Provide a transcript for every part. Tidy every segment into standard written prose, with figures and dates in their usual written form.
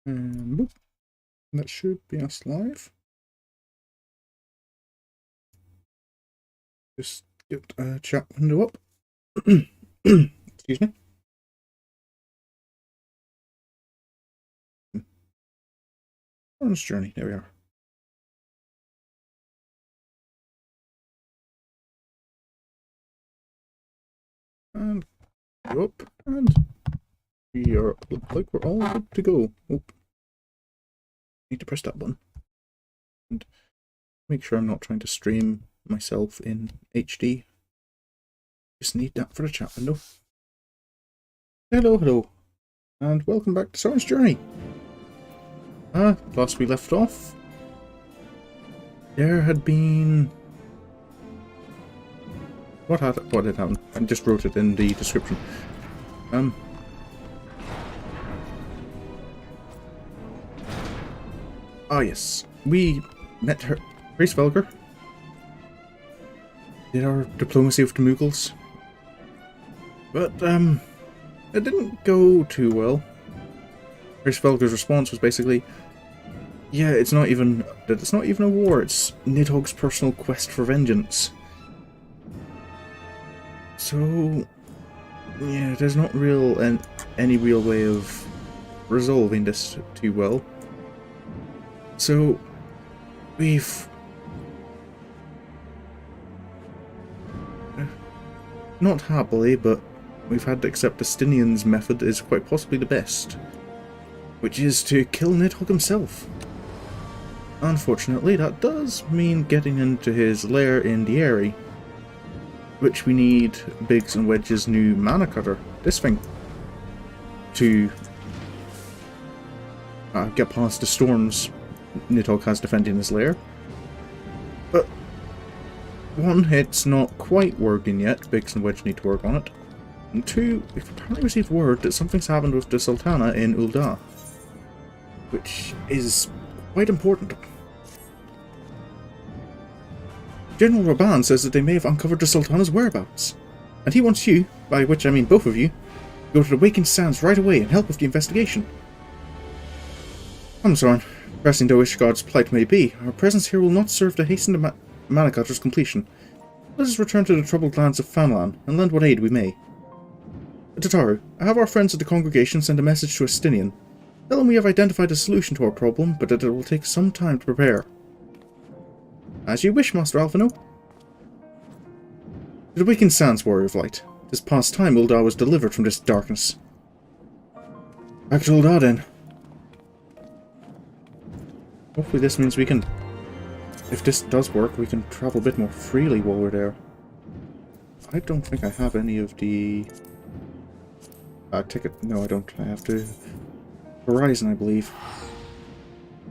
And boop. That should be us live. Just get a chat window up. Excuse me. On this journey, there we are. And go up, and we are look like we're all good to go. Oh, need to press that button. And make sure I'm not trying to stream myself in HD. Just need that for the chat window. Hello, hello, and welcome back to Sorin's Journey. Last we left off, there had been... What had happened? I just wrote it in the description. Yes, we met her, Hraesvelgr. Did our diplomacy with the Mughals, but it didn't go too well. Hraesvelgr's response was basically, "Yeah, it's not even a war. It's Nidhogg's personal quest for vengeance." So, yeah, there's not any real way of resolving this too well. So, we've not happily, but we've had to accept Estiniens' method is quite possibly the best, which is to kill Nidhogg himself. Unfortunately, that does mean getting into his lair in the Aery, which we need Biggs and Wedge's new mana cutter, this thing, to get past the storms Nidhogg has defending his lair. But one, it's not quite working yet. Biggs and Wedge need to work on it. And two, we've apparently received word that something's happened with the Sultana in Ul'dah, which is quite important. General Raban says that they may have uncovered the Sultana's whereabouts, and he wants you, by which I mean both of you, to go to the Wakened Sands right away and help with the investigation. Come, Sorin. Pressing though Ishgard's plight may be, our presence here will not serve to hasten the mana cutter's completion. Let us return to the troubled lands of Fanlan, and lend what aid we may. Tataru, I have our friends at the congregation send a message to Estinien. Tell them we have identified a solution to our problem, but that it will take some time to prepare. As you wish, Master Alphino. To the Wakened Sands, Warrior of Light. This past time Ul'dah was delivered from this darkness. Back to Ul'dah then. Hopefully this means we can, if this does work, we can travel a bit more freely while we're there. I don't think I have any of the ticket. No, I don't. I have to Horizon, I believe.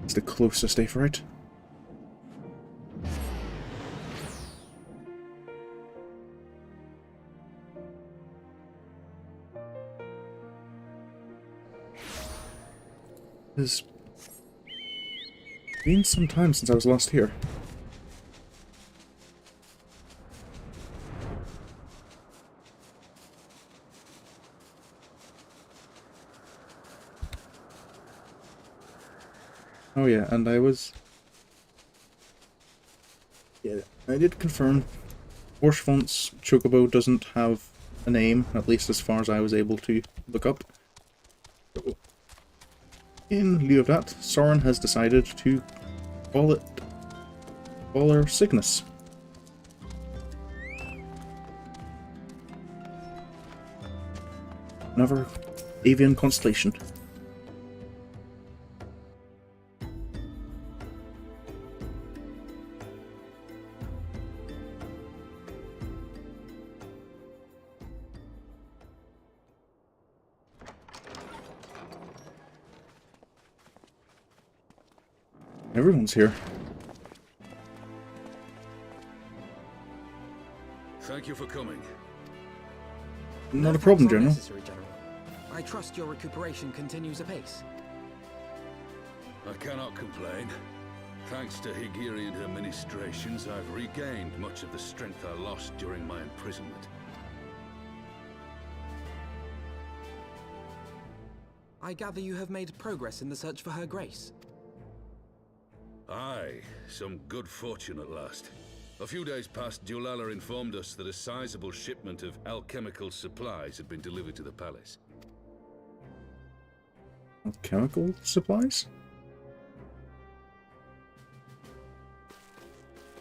It's the closest, right? It's been some time since I was last here. Oh yeah, and I did confirm Orshfont's Chocobo doesn't have a name, at least as far as I was able to look up. So, in lieu of that, Sorin has decided to call her Cygnus. Another avian constellation. Everyone's here. Thank you for coming. Not a problem, General. I trust your recuperation continues apace. I cannot complain. Thanks to Higiri and her ministrations, I've regained much of the strength I lost during my imprisonment. I I gather you have made progress in the search for Her Grace. Aye, some good fortune at last. A few days past, Ul'dah informed us that a sizable shipment of alchemical supplies had been delivered to the palace. Chemical supplies?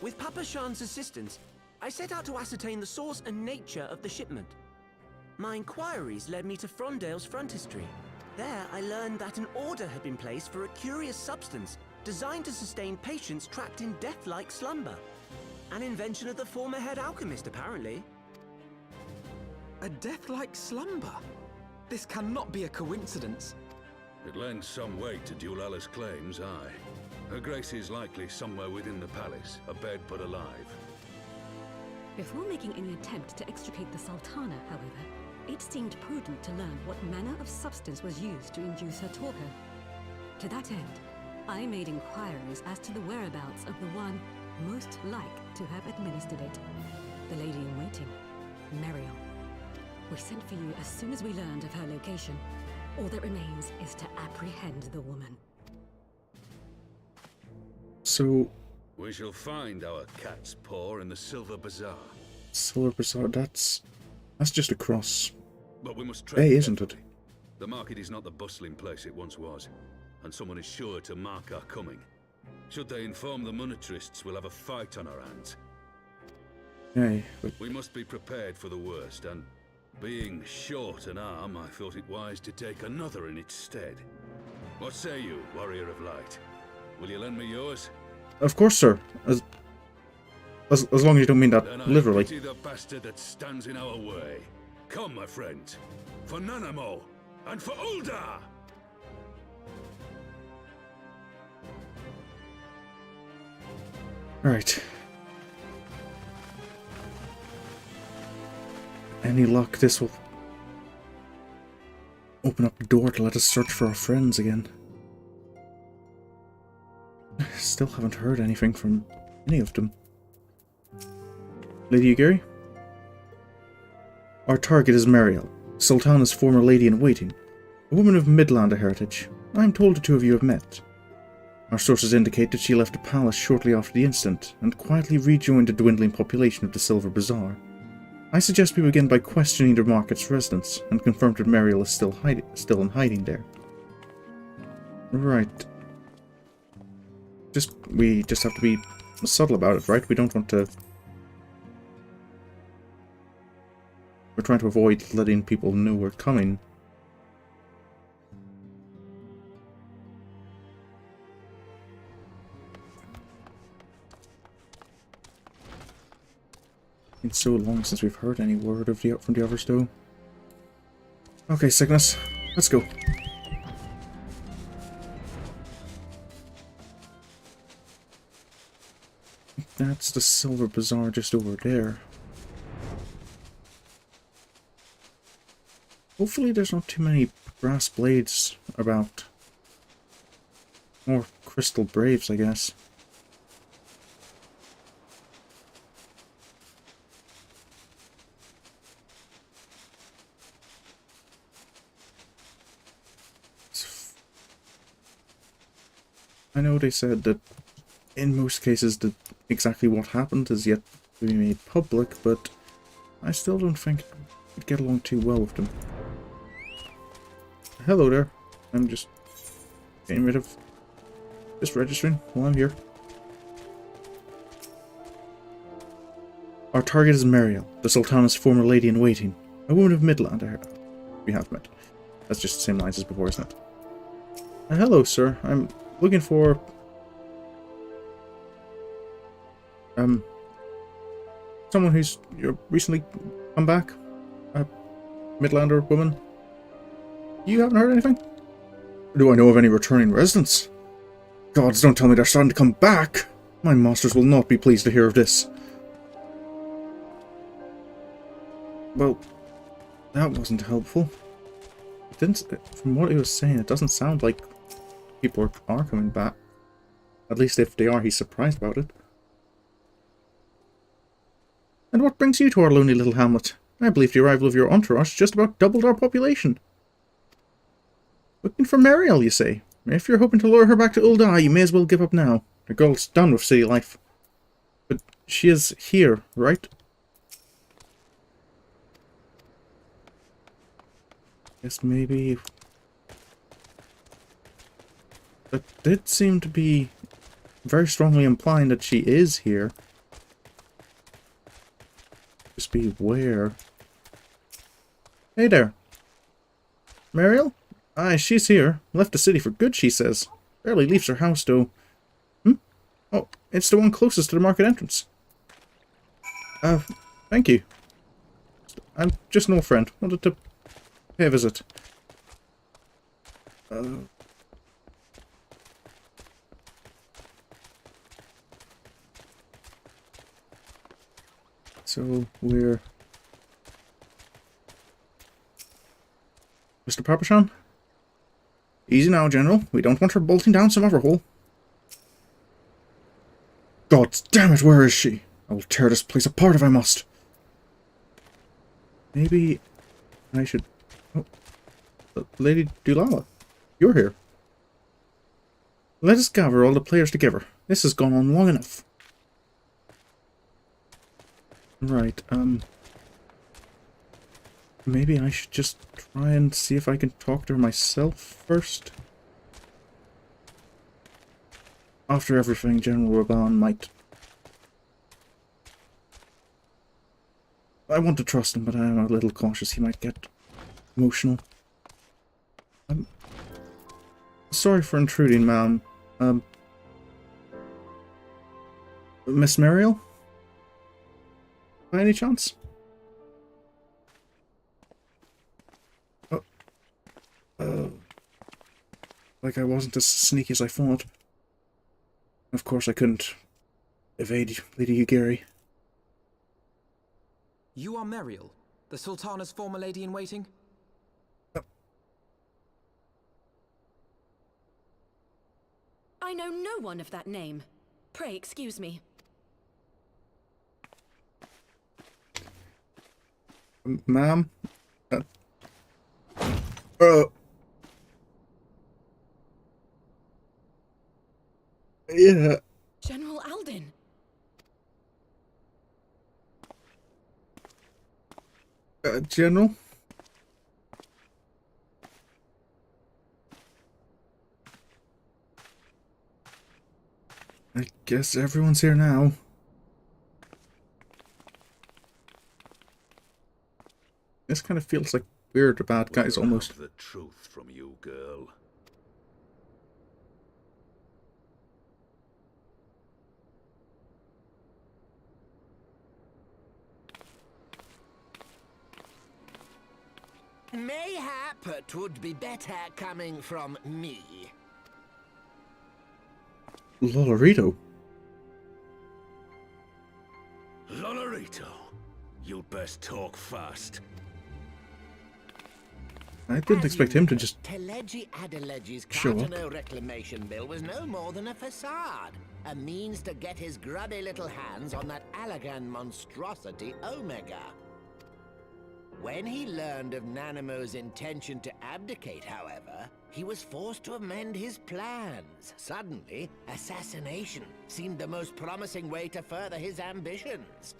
With Papa Shan's assistance, I set out to ascertain the source and nature of the shipment. My inquiries led me to Frondale's frontistery. There, I learned that an order had been placed for a curious substance designed to sustain patients trapped in death-like slumber. An invention of the former head alchemist, apparently. A death-like slumber? This cannot be a coincidence. It lends some weight to Ul'dah's claims, aye. Her Grace is likely somewhere within the palace, abed but alive. Before making any attempt to extricate the Sultana, however, it seemed prudent to learn what manner of substance was used to induce her torpor. To that end, I made inquiries as to the whereabouts of the one most like to have administered it. The lady in waiting, Meriel. We sent for you as soon as we learned of her location. All that remains is to apprehend the woman. So... We shall find our cat's paw in the Silver Bazaar. Silver Bazaar, that's just across But we must Bay, isn't it? The market is not the bustling place it once was, and someone is sure to mark our coming. Should they inform the monetarists, we'll have a fight on our hands. Aye, but We must be prepared for the worst, and being short an arm, I thought it wise to take another in its stead. What say you, Warrior of Light? Will you lend me yours? of course, sir. As long as you don't mean that Then I literally. pity the bastard that stands in our way. Come, my friend, for Nanamo and for Ul'dah! Alright. Any luck, this will open up the door to let us search for our friends again. Still haven't heard anything from any of them. Lady Aery? Our target is Meriel, Sultana's former lady-in-waiting, a woman of Midlander heritage. I am told the two of you have met. Our sources indicate that she left the palace shortly after the incident, and quietly rejoined the dwindling population of the Silver Bazaar. I suggest we begin by questioning the market's residents, and confirm that Meriel is still in hiding there. Right. We just have to be subtle about it, right? We don't want to... We're trying to avoid letting people know we're coming. It's so long since we've heard any word of from the others, though. Okay, Cygnus, let's go. That's the Silver Bazaar just over there. Hopefully there's not too many brass blades about. Or crystal braves, I guess. I know they said that in most cases that exactly what happened is yet to be made public, but I still don't think we'd get along too well with them. Hello there. I'm just getting rid of this registering while I'm here. Our target is Meriel, the Sultana's former lady-in-waiting, a woman of Midlander. We have met. That's just the same lines as before, isn't it? Hello, sir. I'm looking for... someone who's recently come back. A Midlander woman. You haven't heard anything? Do I know of any returning residents? Gods, don't tell me they're starting to come back! My masters will not be pleased to hear of this. Well, that wasn't helpful. From what he was saying, it doesn't sound like people are coming back. At least if they are, he's surprised about it. And what brings you to our lonely little hamlet? I believe the arrival of your entourage just about doubled our population. Looking for Mariel, you say? If you're hoping to lure her back to Ul'dah, you may as well give up now. The girl's done with city life. But she is here, right? Guess maybe... That did seem to be very strongly implying that she is here. Just beware. Hey there. Mariel? Aye, she's here. Left the city for good, she says. Barely leaves her house, though. Oh, it's the one closest to the market entrance. Thank you. I'm just an old friend. Wanted to pay a visit. So, we're... Mr. Papashan? Easy now, General. We don't want her bolting down some other hole. God damn it, where is she? I will tear this place apart if I must. Maybe I should... Oh, Lady Dulala, you're here. Let us gather all the players together. This has gone on long enough. Right, maybe I should just try and see if I can talk to her myself first. After everything, General Raban might... I want to trust him, but I am a little cautious. He might get emotional. I'm sorry for intruding, ma'am. Miss Mariel? By any chance? Like I wasn't as sneaky as I thought. Of course I couldn't evade Lady Aery. You are Mariel, the Sultana's former lady-in-waiting? I know no one of that name. Pray excuse me. Ma'am? Yeah. General Alden. General? I guess everyone's here now. This kind of feels like we're the bad guys almost. The truth from you, girl. Mayhap it would be better coming from me. Lolorito. Lolorito, you'd best talk fast. I didn't expect him to just Teleji Adeleji's show up. Cartano reclamation bill was no more than a facade. A means to get his grubby little hands on that Allagan monstrosity Omega. When he learned of Nanamo's intention to abdicate, however, he was forced to amend his plans. Suddenly, assassination seemed the most promising way to further his ambitions.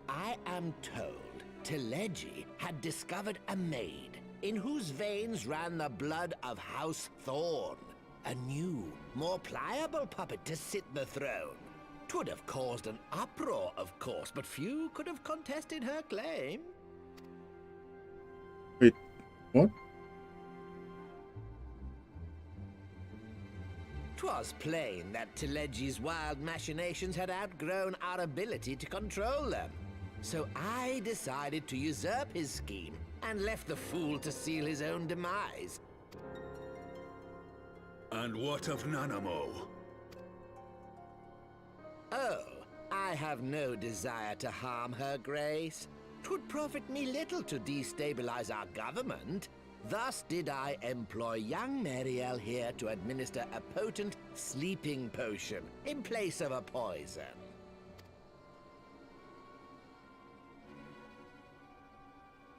I am told Teleji had discovered a maid in whose veins ran the blood of House Thorn. A new, more pliable puppet to sit the throne. 'Twould have caused an uproar, of course, but few could have contested her claim. Wait, what? 'Twas plain that Teleji's wild machinations had outgrown our ability to control them. So I decided to usurp his scheme and left the fool to seal his own demise. And what of Nanamo? Oh, I have no desire to harm her grace. 'Twould profit me little to destabilize our government. Thus did I employ young Mariel here to administer a potent sleeping potion in place of a poison.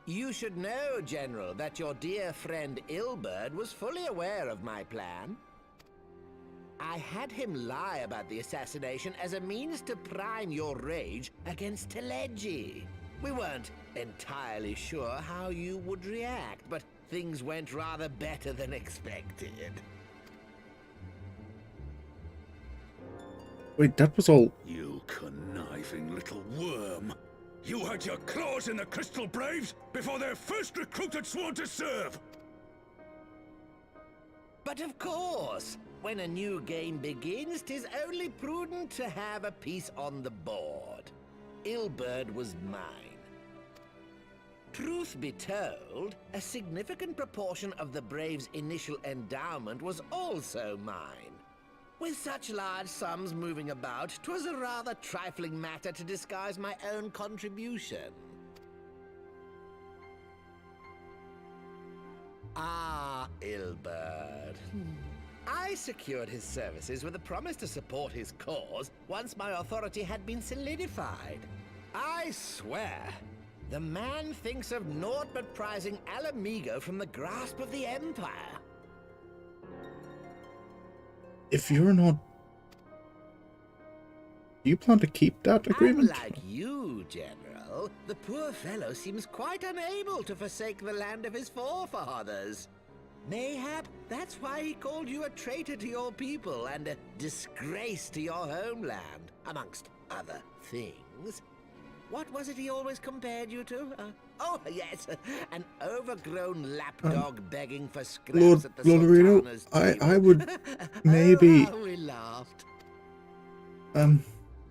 You should know, General, that your dear friend Ul'dah was fully aware of my plan. I had him lie about the assassination as a means to prime your rage against Teledji. We weren't entirely sure how you would react, but things went rather better than expected. Wait, that was all. You conniving little worm! You had your claws in the Crystal Braves before their first recruit had sworn to serve! But of course, when a new game begins, 'tis only prudent to have a piece on the board. Ul'dah was mine. Truth be told, a significant proportion of the Braves' initial endowment was also mine. With such large sums moving about, 'twas a rather trifling matter to disguise my own contribution. Ah, Ul'dah. I secured his services with a promise to support his cause once my authority had been solidified. I swear, the man thinks of naught but prizing Alamigo from the grasp of the Empire. If you're not... Do you plan to keep that agreement? Unlike you, General, the poor fellow seems quite unable to forsake the land of his forefathers. Mayhap that's why he called you a traitor to your people and a disgrace to your homeland, amongst other things. What was it he always compared you to? Oh, yes, an overgrown lapdog begging for scraps at the Sultana's table. I would maybe... Oh, how we laughed.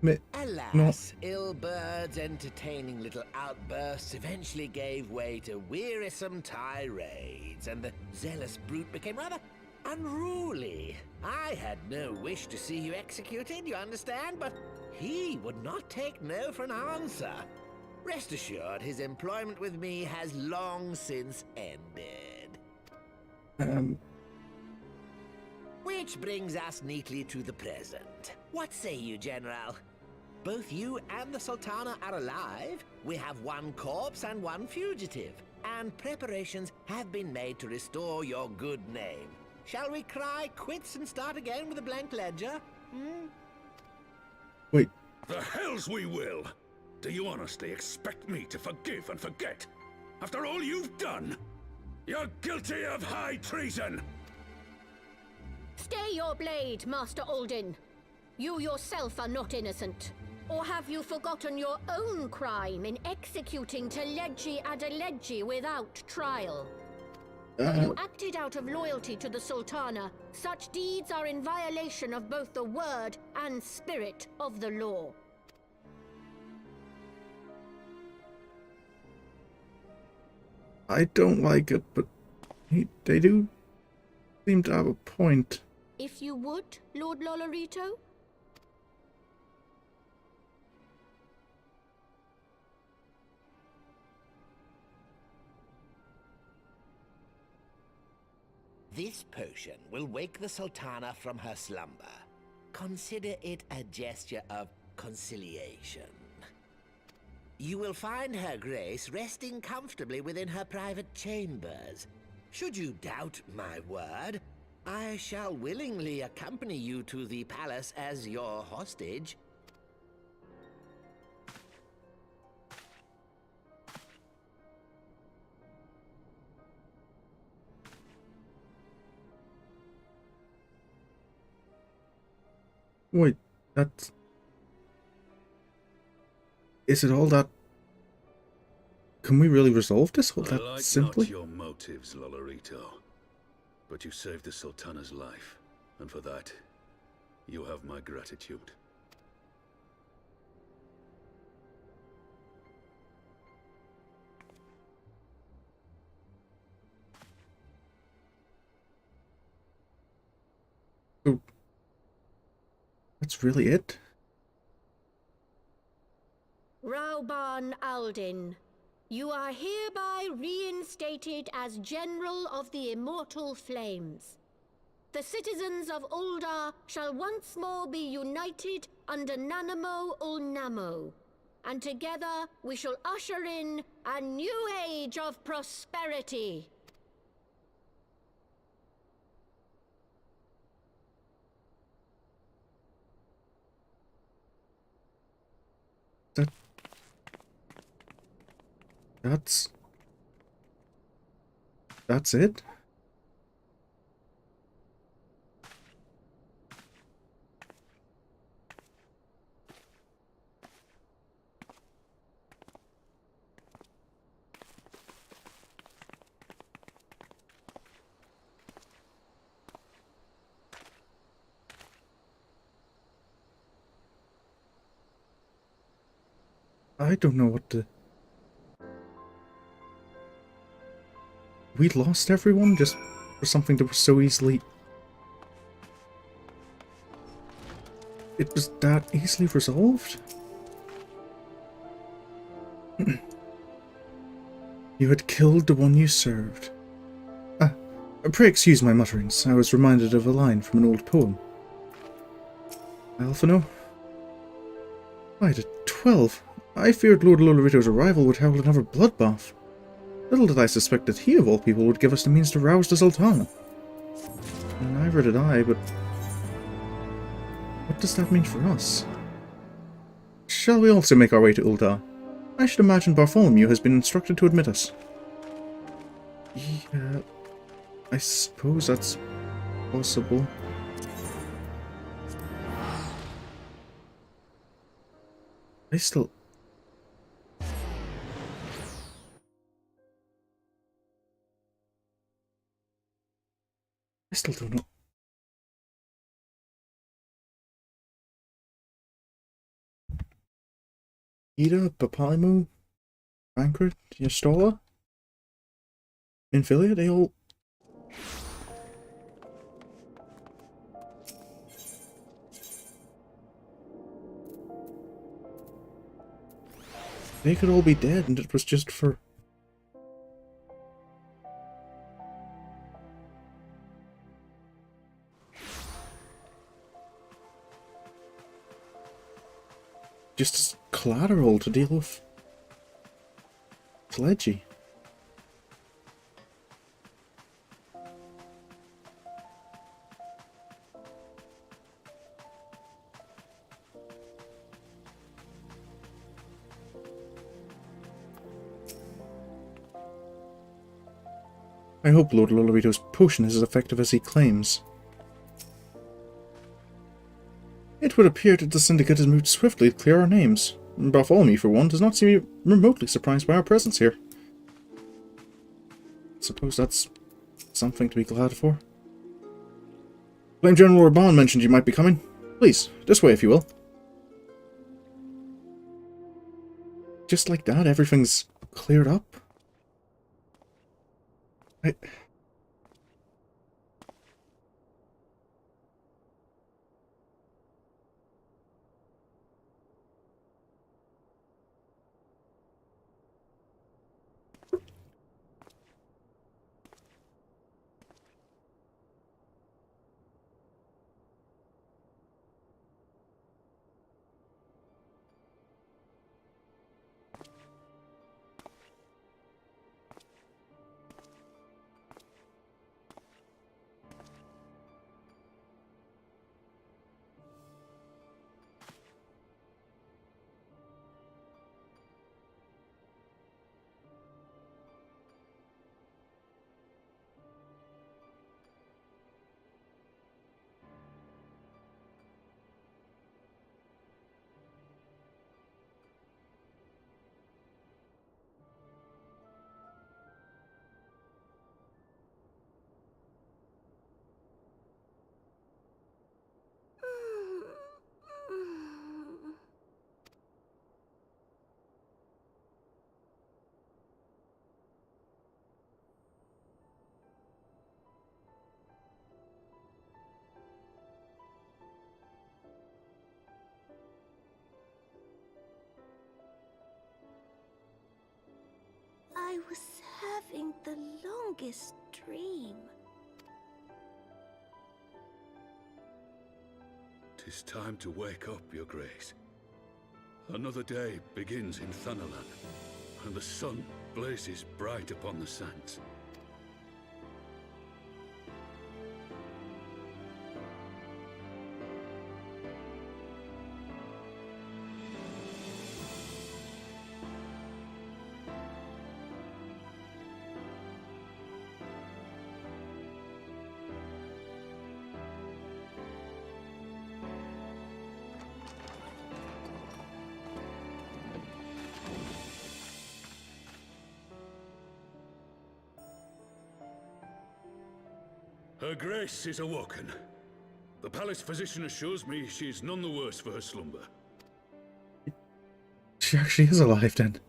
No. Alas, Ul'dah's entertaining little outbursts eventually gave way to wearisome tirades, and the zealous brute became rather unruly. I had no wish to see you executed, you understand, but he would not take no for an answer. Rest assured, his employment with me has long since ended. Which brings us neatly to the present. What say you, General? Both you and the Sultana are alive. We have one corpse and one fugitive, and preparations have been made to restore your good name. Shall we cry quits and start again with a blank ledger? Wait. The hells we will! Do you honestly expect me to forgive and forget? After all you've done? You're guilty of high treason! Stay your blade, Master Alden. You yourself are not innocent. Or have you forgotten your own crime in executing Teledji Adeledji without trial? You acted out of loyalty to the Sultana. Such deeds are in violation of both the word and spirit of the law. I don't like it, but they do seem to have a point. If you would, Lord Lolorito? This potion will wake the Sultana from her slumber. Consider it a gesture of conciliation. You will find her grace resting comfortably within her private chambers. Should you doubt my word, I shall willingly accompany you to the palace as your hostage. Wait, that's... Is it all that... Can we really resolve this all I that like simply? not your motives, Lolorito. But you saved the Sultana's life, and for that, you have my gratitude. So, that's really it? Rauban Aldin, you are hereby reinstated as General of the Immortal Flames. The citizens of Ul'dah shall once more be united under Nanamo Ul'namo. and together we shall usher in a new age of prosperity. That's it? I don't know what to... We lost everyone just for something that was so easily... It was that easily resolved? You had killed the one you served. Pray excuse my mutterings. I was reminded of a line from an old poem. Alphino? Why, at 12, I feared Lord Lolorito's arrival would herald another bloodbath. Little did I suspect that he, of all people, would give us the means to rouse the Sultana. Neither did I, but... what does that mean for us? Shall we also make our way to Ul'dah? I should imagine Bartholomew has been instructed to admit us. Yeah... I suppose that's possible. I still don't know. Ida, Papalimu, Bankert, Yastola, Infilia, they all... They could all be dead, and it was just for... just as collateral to deal with... Sledgy. I hope Lord Lolorito's potion is as effective as he claims. It would appear that the Syndicate has moved swiftly to clear our names. Bartholomew, for one, does not seem remotely surprised by our presence here. Suppose that's something to be glad for. Flame General Urban mentioned you might be coming. Please, this way if you will. Just like that, everything's cleared up. I was having the longest dream. 'Tis time to wake up, Your Grace. Another day begins in Thanalan, and the sun blazes bright upon the sands. Her Grace is awoken. The palace physician assures me she is none the worse for her slumber. She actually is alive then.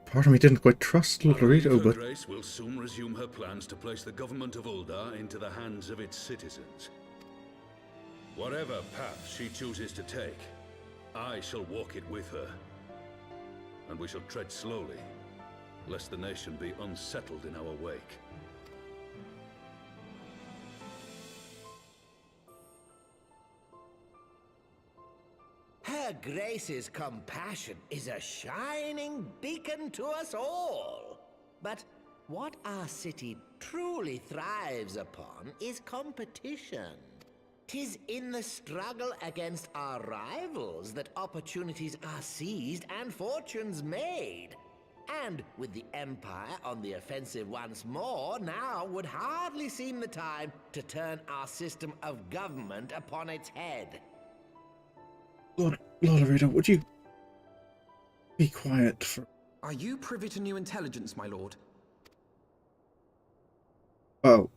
Part of me didn't quite trust Ul'dah, Her but Grace will soon resume her plans to place the government of Ul'dah into the hands of its citizens. Whatever path she chooses to take, I shall walk it with her. And we shall tread slowly, lest the nation be unsettled in our wake. Her Grace's compassion is a shining beacon to us all. But what our city truly thrives upon is competition. 'Tis in the struggle against our rivals that opportunities are seized and fortunes made. And with the Empire on the offensive once more, now would hardly seem the time to turn our system of government upon its head. Lord Ul'dah, would you be quiet for... Are you privy to new intelligence, my lord? Oh,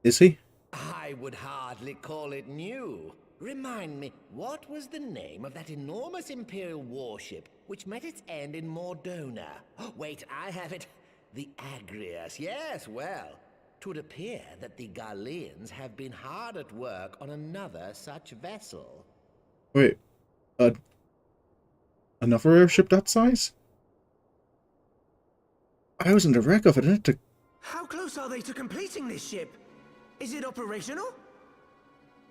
is he? I would hardly call it new. Remind me, what was the name of that enormous Imperial warship which met its end in Mordona? Oh, wait, I have it. The Agrias. Yes, well, 'twould appear that the Garleans have been hard at work on another such vessel. Wait, another airship that size? I was in the wreck of it, and it took... How close are they to completing this ship? Is it operational?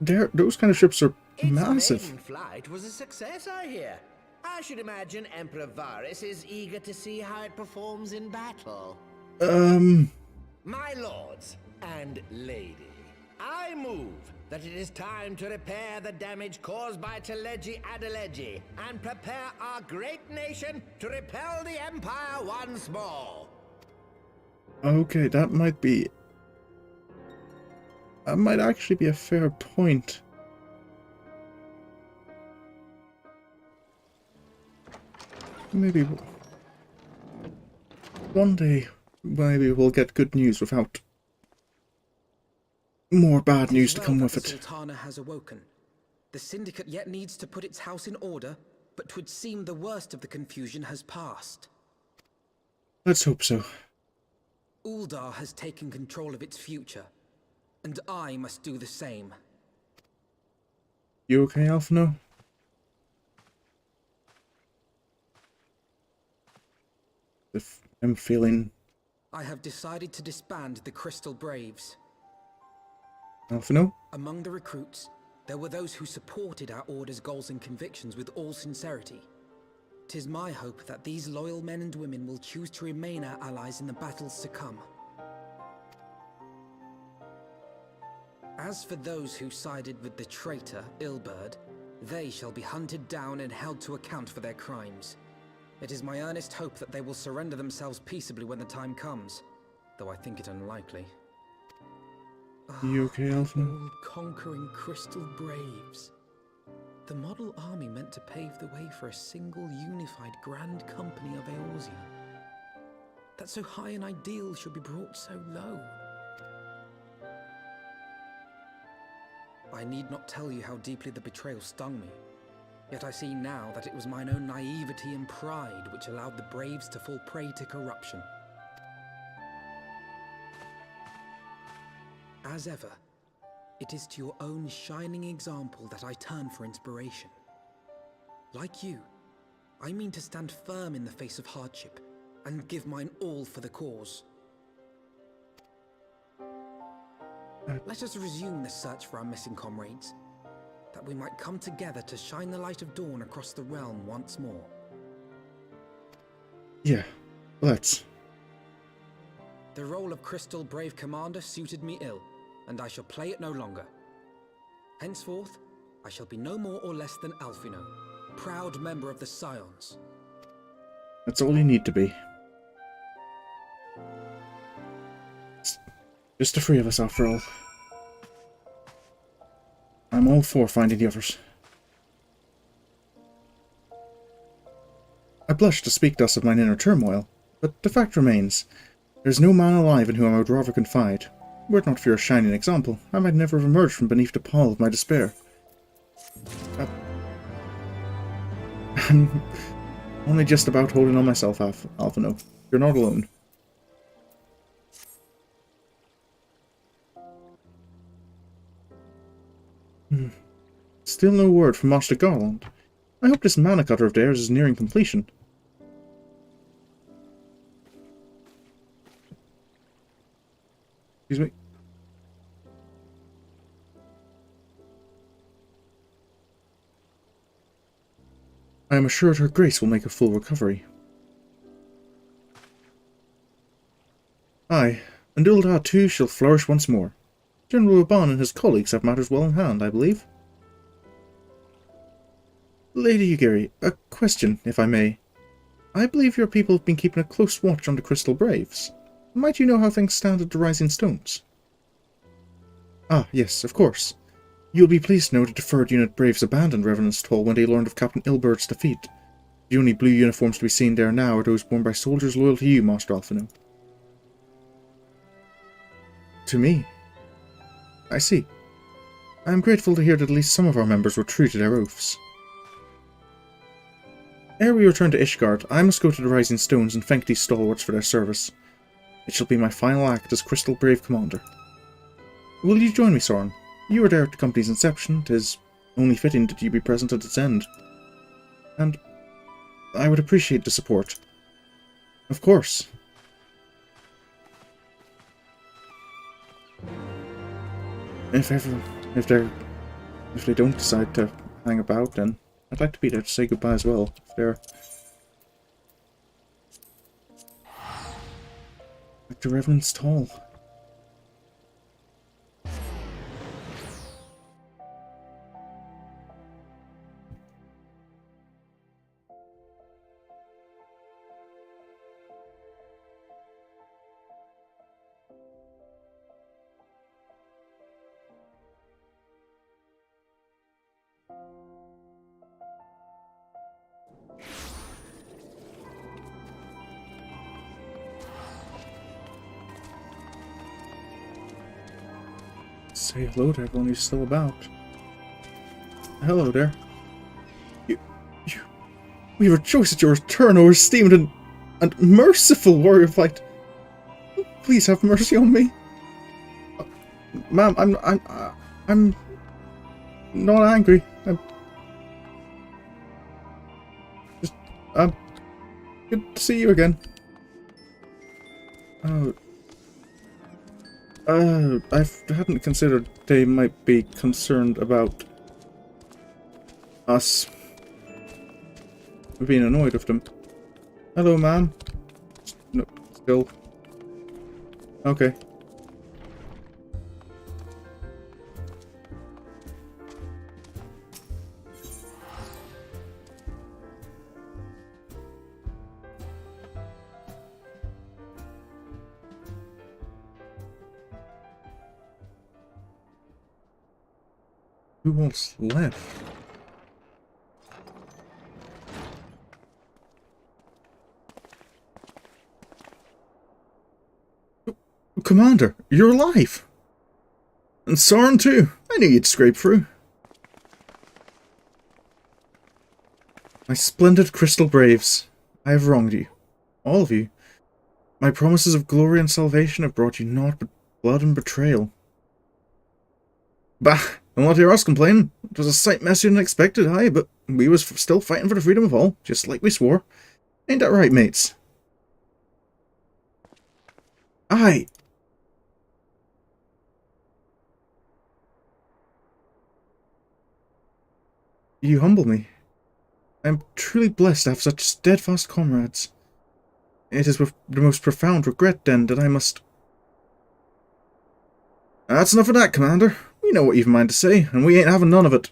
Those kind of ships are Its massive. maiden flight was a success, I hear. I should imagine Emperor Varys is eager to see how it performs in battle. My lords and lady, I move that it is time to repair the damage caused by Teleji Adeleji and prepare our great nation to repel the Empire once more. Okay, that might actually be a fair point. Maybe one day, maybe we'll get good news without more bad news to come with it. The Sultana has awoken. The Syndicate yet needs to put its house in order, but 'twould seem the worst of the confusion has passed. Let's hope so. Ul'dah has taken control of its future, and I must do the same. You okay, Alphino? I'm feeling... I have decided to disband the Crystal Braves. Alphino? Among the recruits, there were those who supported our Order's goals and convictions with all sincerity. 'Tis my hope that these loyal men and women will choose to remain our allies in the battles to come. As for those who sided with the traitor, Ilberd, they shall be hunted down and held to account for their crimes. It is my earnest hope that they will surrender themselves peaceably when the time comes, though I think it unlikely. You okay, Alphino? All-conquering Crystal Braves. The model army meant to pave the way for a single unified grand company of Eorzea. That so high an ideal should be brought so low. I need not tell you how deeply the betrayal stung me. Yet I see now that it was mine own naivety and pride which allowed the Braves to fall prey to corruption. As ever, it is to your own shining example that I turn for inspiration. Like you, I mean to stand firm in the face of hardship and give mine all for the cause. Let us resume the search for our missing comrades, that we might come together to shine the light of dawn across the realm once more. Yeah, let's. The role of Crystal Brave Commander suited me ill, and I shall play it no longer. Henceforth, I shall be no more or less than Alphino, proud member of the Scions. That's all you need to be. It's just the three of us, after all. I'm all for finding the others. I blush to speak thus of mine inner turmoil, but the fact remains, there's no man alive in whom I would rather confide. Were it not for your shining example, I might never have emerged from beneath the pall of my despair. I'm only just about holding on myself, Alphino. You're not alone. Still no word from Master Garland. I hope this mana cutter of theirs is nearing completion. Excuse me. I am assured her grace will make a full recovery. Aye, and Ul'dah too shall flourish once more. General Uban and his colleagues have matters well in hand, I believe. Lady Aery, a question, if I may. I believe your people have been keeping a close watch on the Crystal Braves. Might you know how things stand at the Rising Stones? Ah, yes, of course. You'll be pleased to know the deferred unit Braves abandoned Revenant's Toll when they learned of Captain Ilbert's defeat. The only blue uniforms to be seen there now are those worn by soldiers loyal to you, Master Alphino. To me? I see. I am grateful to hear that at least some of our members were true to their oaths. Ere we return to Ishgard, I must go to the Rising Stones and thank these stalwarts for their service. It shall be my final act as Crystal Brave Commander. Will you join me, Sorin? You were there at the company's inception. 'Tis only fitting that you be present at its end. And I would appreciate the support. Of course. If they don't decide to hang about, then I'd like to be there to say goodbye as well. If they're like the Revenant's Toll. Say hello to everyone who's still about. Hello there. We rejoice at your return, O esteemed and merciful warrior of light. Please have mercy on me. Ma'am, I'm not angry. I'm good to see you again. Oh. I hadn't considered they might be concerned about us being annoyed with them. Hello, ma'am. No, still. Okay. Who else left? Commander, you're alive! And Sorin too! I knew you'd scrape through. My splendid Crystal Braves, I have wronged you. All of you. My promises of glory and salvation have brought you naught but blood and betrayal. Bah! Don't let hear us complaining. It was a sight messier than expected, aye, but we was still fighting for the freedom of all, just like we swore. Ain't that right, mates? Aye. You humble me. I am truly blessed to have such steadfast comrades. It is with the most profound regret, then, that I must... That's enough of that, Commander. We know what you've a mind to say, and we ain't having none of it.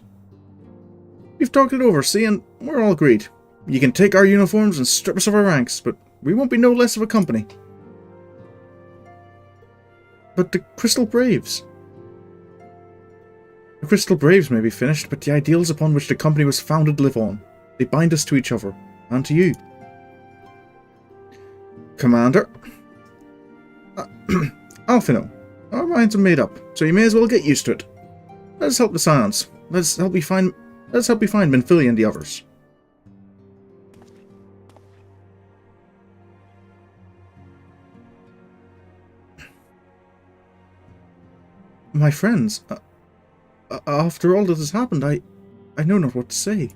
We've talked it over, see, and we're all agreed. You can take our uniforms and strip us of our ranks, but we won't be no less of a company. But the Crystal Braves... The Crystal Braves may be finished, but the ideals upon which the company was founded live on. They bind us to each other, and to you. Commander. Alphino, our minds are made up, so you may as well get used to it. Let us help the Scions. Let us help you find Benfili and the others. My friends, after all that has happened, I know not what to say.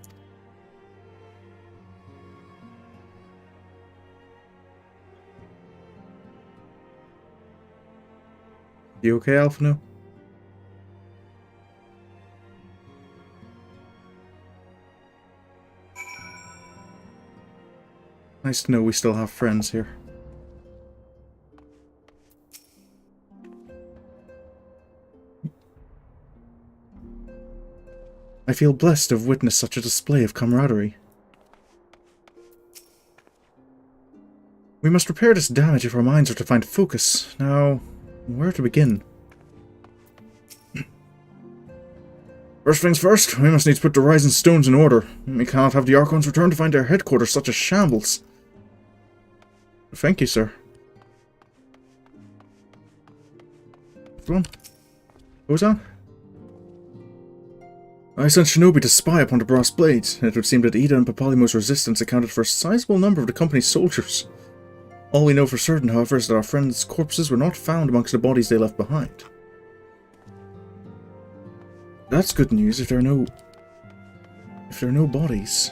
You okay, Alphino? Nice to know we still have friends here. I feel blessed to have witnessed such a display of camaraderie. We must repair this damage if our minds are to find focus. Now, where to begin? First things first, we must needs put the rising stones in order. We cannot have the Archons return to find their headquarters such a shambles. Thank you, sir. Go on. What was that? I sent Shinobi to spy upon the Brass Blades. It would seem that Ida and Papalimo's resistance accounted for a sizable number of the company's soldiers. All we know for certain, however, is that our friends' corpses were not found amongst the bodies they left behind. That's good news if there are no bodies.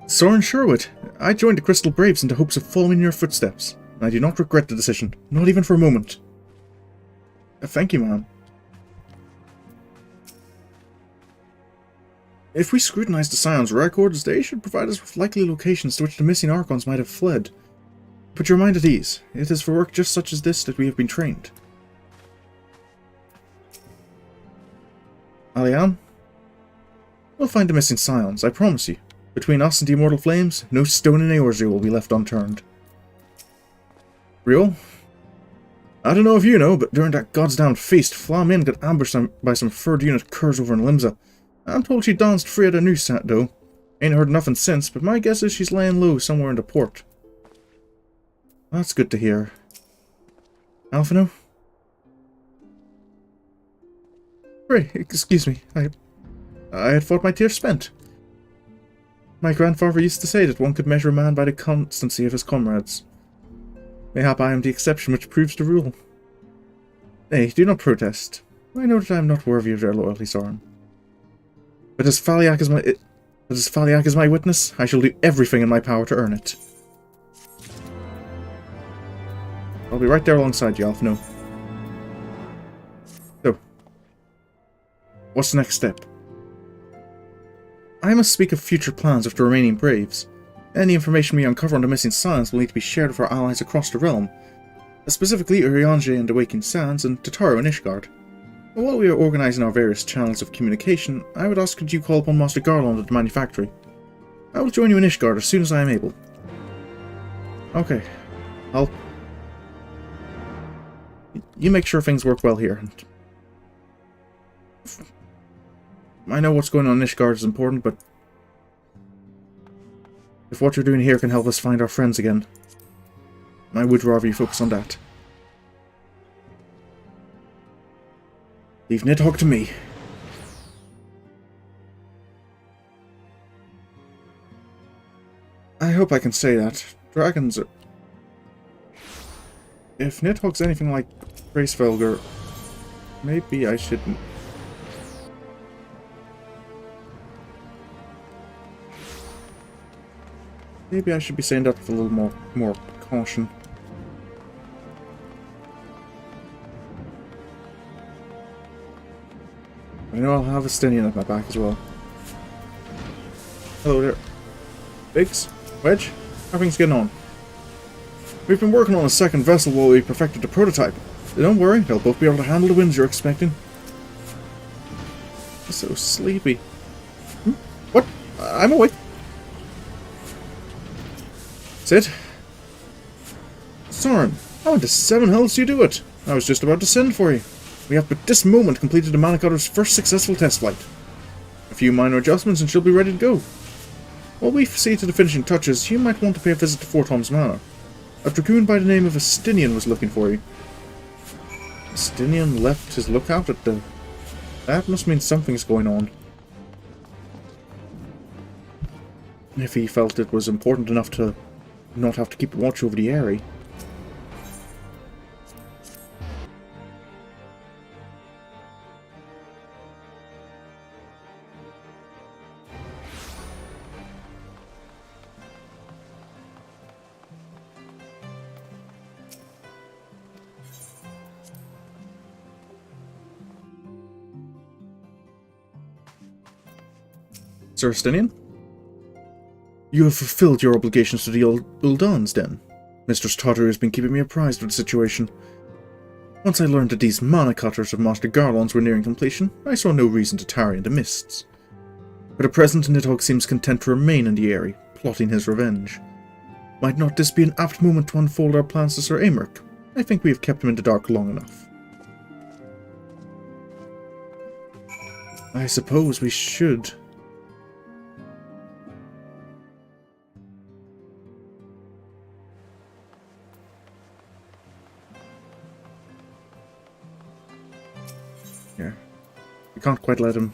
Sorin Sherwood, I joined the Crystal Braves in the hopes of following in your footsteps. I do not regret the decision, not even for a moment. Thank you, ma'am. If we scrutinize the Scions' records, they should provide us with likely locations to which the missing Archons might have fled. Put your mind at ease. It is for work just such as this that we have been trained. Alian? We'll find the missing Scions, I promise you. Between us and the Immortal Flames, no stone in Eorzea will be left unturned. Real? I don't know if you know, but during that goddamned feast, Flamin got ambushed by some third unit curs over in Limsa. I'm told she danced free at a new set, though. Ain't heard nothing since, but my guess is she's laying low somewhere in the port. That's good to hear. Alphino? Pray, excuse me. I had thought my tears spent. My grandfather used to say that one could measure a man by the constancy of his comrades. Mayhap I am the exception which proves the rule. Nay, do not protest. I know that I am not worthy of their loyalty, Sorin. But as Faliak is my witness, I shall do everything in my power to earn it. I'll be right there alongside you, Alphino. So, what's the next step? I must speak of future plans with the remaining Braves. Any information we uncover on the missing Scions will need to be shared with our allies across the realm, specifically Urianger and the Waking Sands and Tataru and Ishgard. While we are organising our various channels of communication, I would ask that you call upon Master Garland at the manufactory. I will join you in Ishgard as soon as I am able. Okay, you make sure things work well here. I know what's going on in Ishgard is important, but if what you're doing here can help us find our friends again, I would rather you focus on that. Leave Nidhogg to me. I hope I can say that. Dragons are... If Nidhogg's anything like Hraesvelgr, maybe I shouldn't... Maybe I should be saying that with a little more caution. I know I'll have a Estinian at my back as well. Hello there. Biggs? Wedge? How are things getting on? We've been working on a second vessel while we perfected the prototype. Don't worry, they'll both be able to handle the winds you're expecting. I'm so sleepy. What? I'm awake. Sid? Sorin, how in the seven hells do you do it? I was just about to send for you. We have but this moment completed the Manicotter's first successful test flight. A few minor adjustments and she'll be ready to go. While we see to the finishing touches, you might want to pay a visit to Fort Holmes Manor. A dragoon by the name of Estinian was looking for you. Estinian left his lookout at the... That must mean something's going on. If he felt it was important enough to not have to keep watch over the Aery. Sir Estinian? You have fulfilled your obligations to the Ul'dahs, then. Mistress Totter has been keeping me apprised of the situation. Once I learned that these Manicotters of Master Garlon's were nearing completion, I saw no reason to tarry in the mists. For the present, Nidhogg seems content to remain in the Aery, plotting his revenge. Might not this be an apt moment to unfold our plans to Sir Aymeric? I think we have kept him in the dark long enough. I suppose we should... Here. We can't quite let him...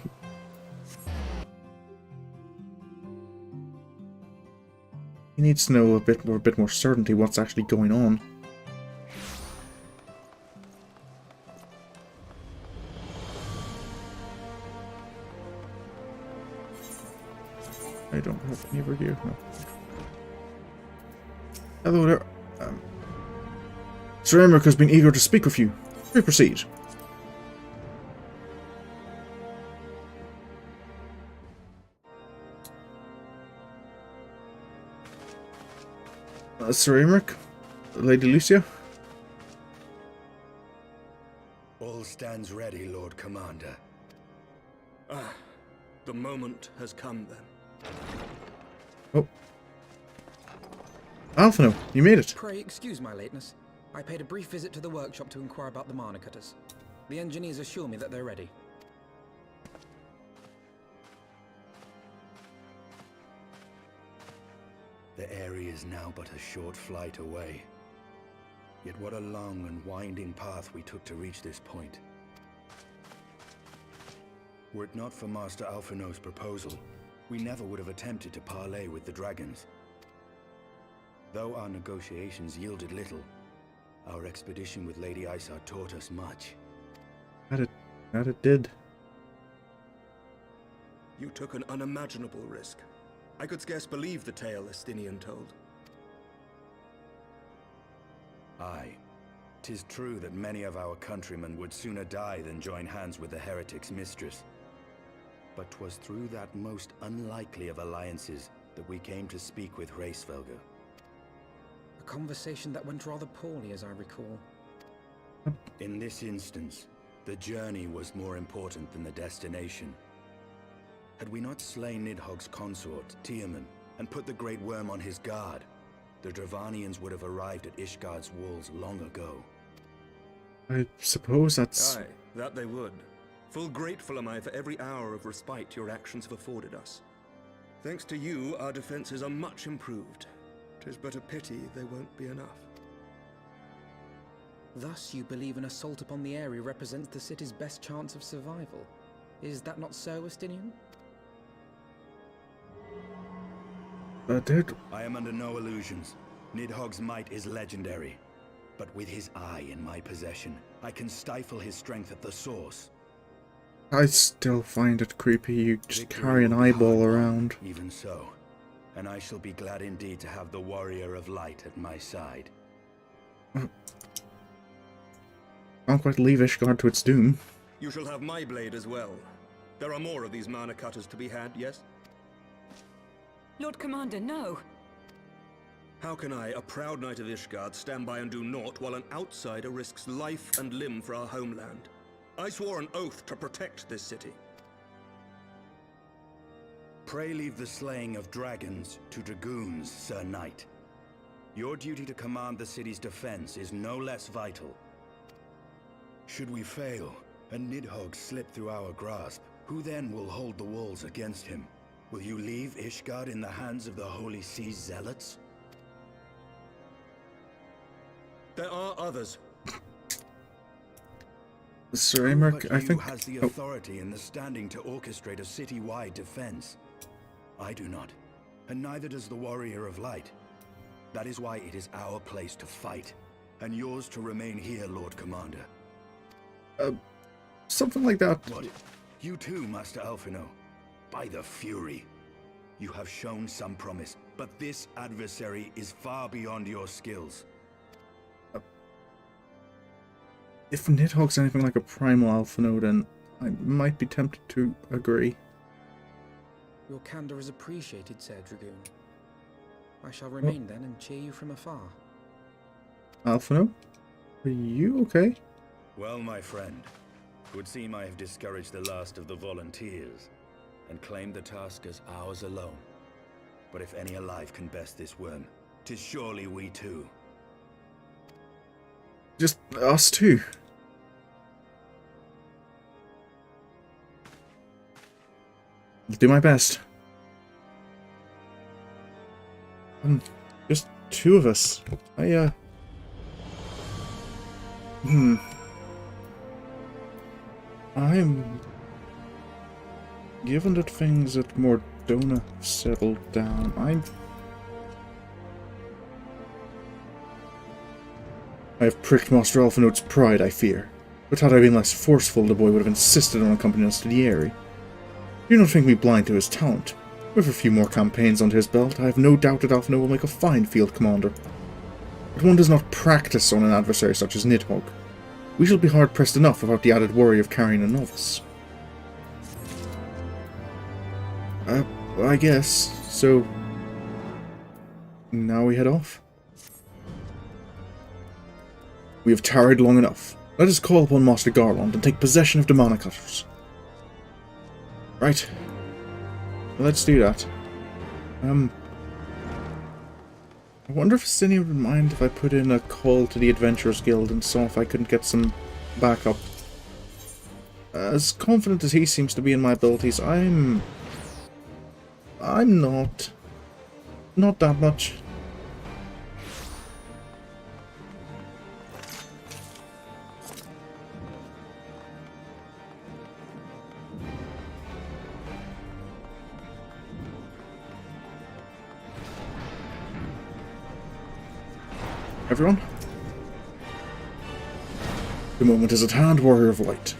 He needs to know a bit more certainty what's actually going on. I don't have any over here. No. Hello there. Sir Aymeric has been eager to speak with you. We proceed. Sir Aymeric? Lady Lucia? All stands ready, Lord Commander. Ah, the moment has come then. Oh. Alphino, you made it. Pray excuse my lateness. I paid a brief visit to the workshop to inquire about the Manicotters. The engineers assure me that they're ready. The Aery is now but a short flight away. Yet what a long and winding path we took to reach this point. Were it not for Master Alphino's proposal, we never would have attempted to parley with the dragons. Though our negotiations yielded little, our expedition with Lady Isar taught us much. That it did. You took an unimaginable risk. I could scarce believe the tale Estinian told. Aye. 'Tis true that many of our countrymen would sooner die than join hands with the heretic's mistress. But 'twas through that most unlikely of alliances that we came to speak with Hraesvelgr. A conversation that went rather poorly, as I recall. In this instance, the journey was more important than the destination. Had we not slain Nidhogg's consort, Tiaman, and put the Great Worm on his guard, the Dravanians would have arrived at Ishgard's walls long ago. I suppose that's... Aye, that they would. Full grateful am I for every hour of respite your actions have afforded us. Thanks to you, our defenses are much improved. 'Tis but a pity they won't be enough. Thus you believe an assault upon the Aery represents the city's best chance of survival. Is that not so, Estinian? Dude. I am under no illusions. Nidhogg's might is legendary. But with his eye in my possession, I can stifle his strength at the source. I still find it creepy you just carry an eyeball around. Even so. And I shall be glad indeed to have the Warrior of Light at my side. Can't quite leave Ishgard to its doom. You shall have my blade as well. There are more of these mana cutters to be had, yes? Lord Commander, no. How can I, a proud knight of Ishgard, stand by and do naught while an outsider risks life and limb for our homeland? I swore an oath to protect this city. Pray leave the slaying of dragons to dragoons, Sir Knight. Your duty to command the city's defense is no less vital. Should we fail, and Nidhogg slip through our grasp, who then will hold the walls against him? Will you leave Ishgard in the hands of the Holy Sea's zealots? There are others. Sir Aery, But I you think... has the authority and the standing to orchestrate a city-wide defense. I do not, and neither does the Warrior of Light. That is why it is our place to fight, and yours to remain here, Lord Commander. Something like that. What? You too, Master Alphino? By the Fury. You have shown some promise, but this adversary is far beyond your skills. If Nidhogg's anything like a primal Alphino, then I might be tempted to agree. Your candor is appreciated, Sir Dragoon. I shall remain then and cheer you from afar. Alphino? Are you okay? Well, my friend, it would seem I have discouraged the last of the volunteers, and claimed the task as ours alone. But if any alive can best this worm, 'tis surely we too. Just us two. I'll do my best. Just two of us. I'm... Given that things at Mordona have settled down, I have pricked Master Alphino's pride, I fear. But had I been less forceful, the boy would have insisted on accompanying us to the Aery. Do not think me blind to his talent. With a few more campaigns under his belt, I have no doubt that Alphino will make a fine field commander. But one does not practice on an adversary such as Nidhogg. We shall be hard-pressed enough without the added worry of carrying a novice. I guess. So... now we head off? We have tarried long enough. Let us call upon Master Garland and take possession of the Mana Cutters. Right. Let's do that. I wonder if Estinian would mind if I put in a call to the Adventurers Guild and saw if I couldn't get some backup. As confident as he seems to be in my abilities, I'm not. Not that much. Everyone? The moment is at hand, Warrior of Light.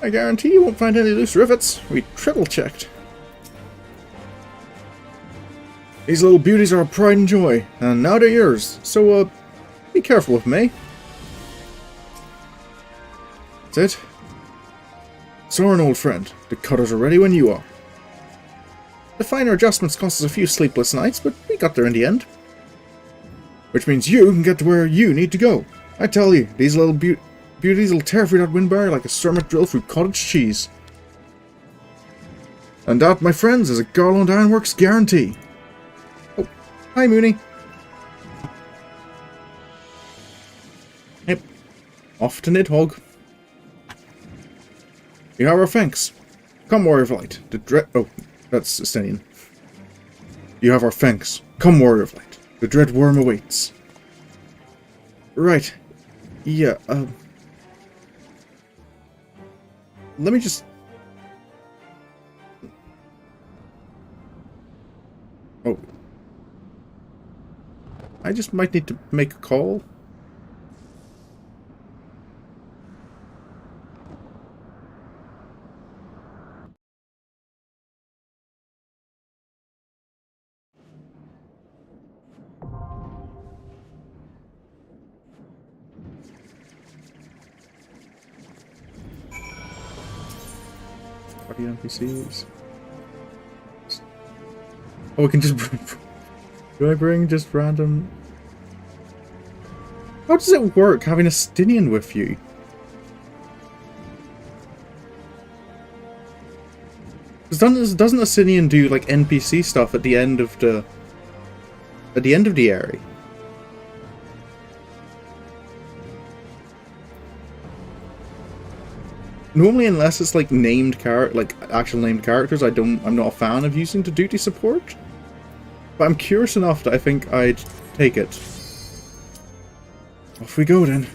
I guarantee you won't find any loose rivets. We triple-checked. These little beauties are a pride and joy, and now they're yours, so, be careful with them, eh? That's it. Sorin, old friend, the cutters are ready when you are. The finer adjustments cost us a few sleepless nights, but we got there in the end. Which means you can get to where you need to go. I tell you, these little beauties will tear through that wind barrier like a cermet drill through cottage cheese. And that, my friends, is a Garland Ironworks guarantee. Oh, hi Mooney. Yep, off to Nidhogg. You have our thanks. Come, Warrior of Light. Oh, that's Estinian. You have our thanks. Come, Warrior of Light. The dread worm awaits. Right. Yeah, let me just... Oh. I just might need to make a call. Party NPCs. Oh, we can just bring... Do I bring just random... How does it work having a Estinian with you? Doesn't a Estinian do like NPC stuff at the end of the... At the end of the Aery? Normally, unless it's like named actual named characters, I'm not a fan of using the duty support. But I'm curious enough that I think I'd take it. Off we go then.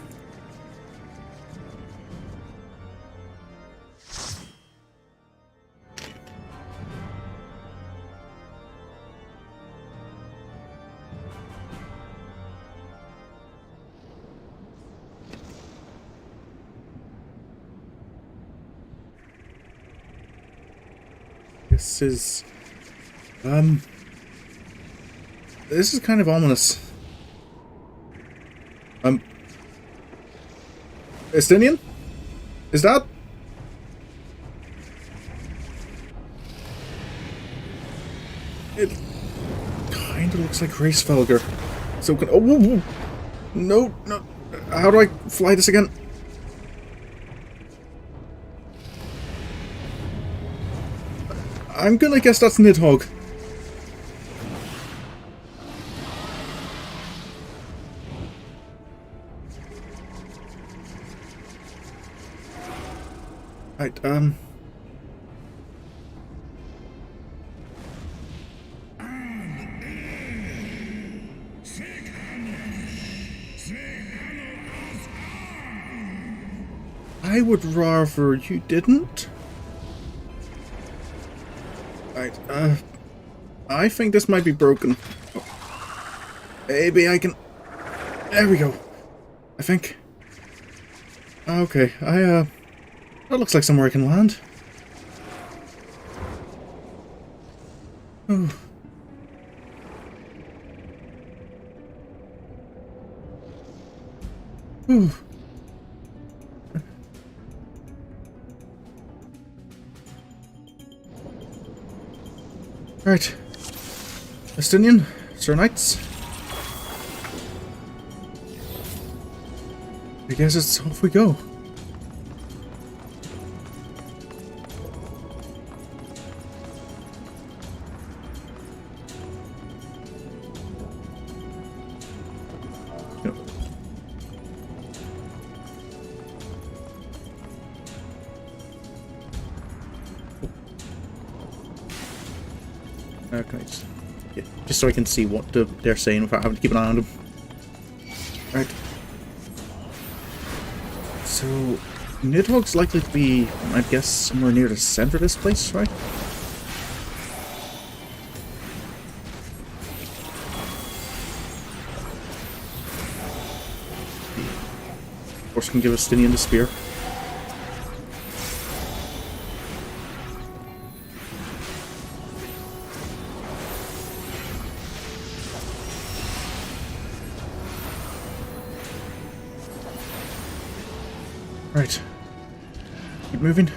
This is kind of ominous. Estinian? Is that? It kind of looks like Hraesvelgr. So can oh, whoa, whoa. No, no. How do I fly this again? I'm gonna guess that's Nidhogg. Right, I would rather you didn't. Right, I think this might be broken. Oh. Maybe I can... There we go. I think. Okay, that looks like somewhere I can land. Oh. Ooh. Right. Estinian, Sir Knights. I guess it's off we go. Okay, just so I can see what they're saying without having to keep an eye on them. Right. So, Nidhogg's likely to be, I guess, somewhere near the center of this place, right? Of course, can give Estinian the spear. Right. Keep moving.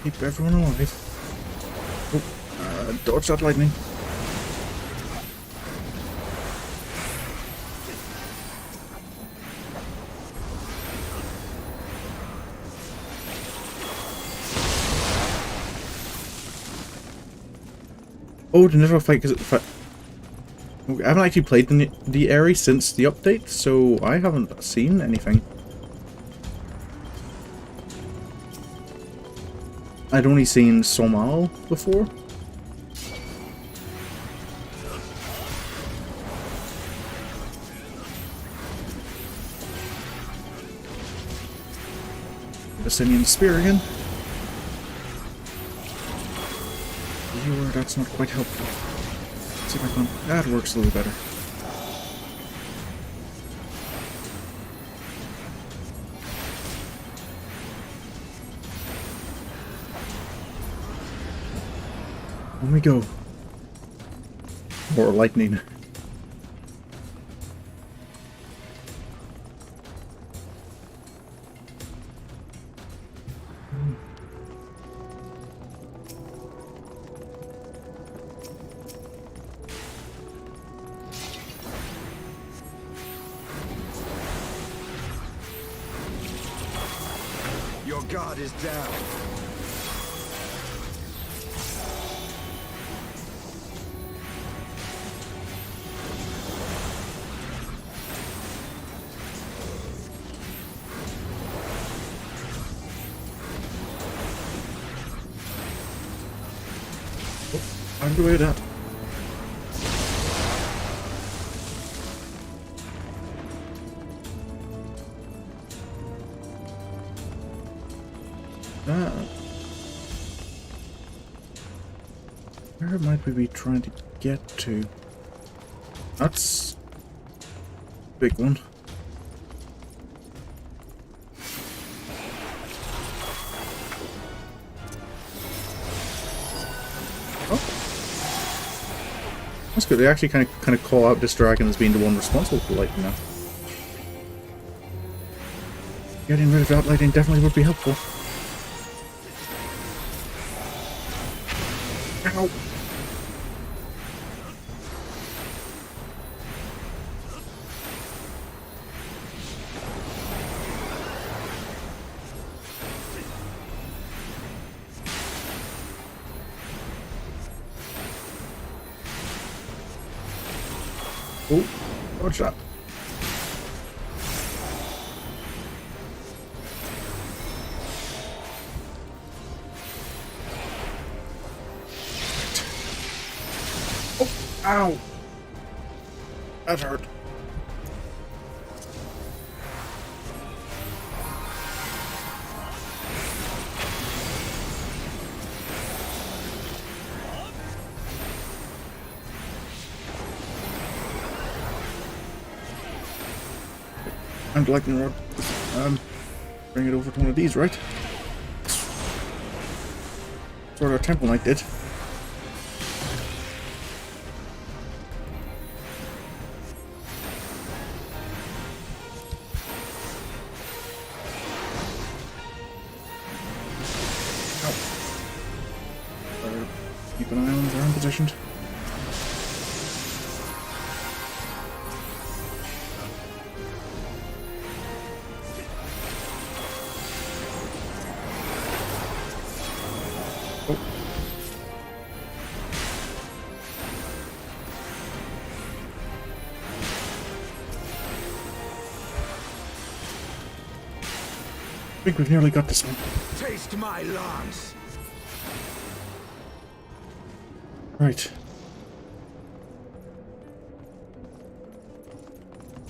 Keep everyone alive. Oh, dodge that lightning. Oh, the Nidhogg fight, because I haven't actually played the Aery since the update, so I haven't seen anything. I'd only seen Somal before. Estinian spear again. That's not quite helpful. Let's see if I can... That works a little better. On we go. More lightning. Your guard is down. I'm the way that. Where might we be trying to get to? That's a big one. Oh, that's good. They actually kind of call out this dragon as being the one responsible for lightning now. Getting rid of that lightning definitely would be helpful. Ow. Oh, watch that. Oh, ow. That hurt. And lightning rod. Bring it over to one of these, right? That's what our temple knight did. Ow. Keep an eye on their own positioned. I think we've nearly got this one. Taste my lance. Right.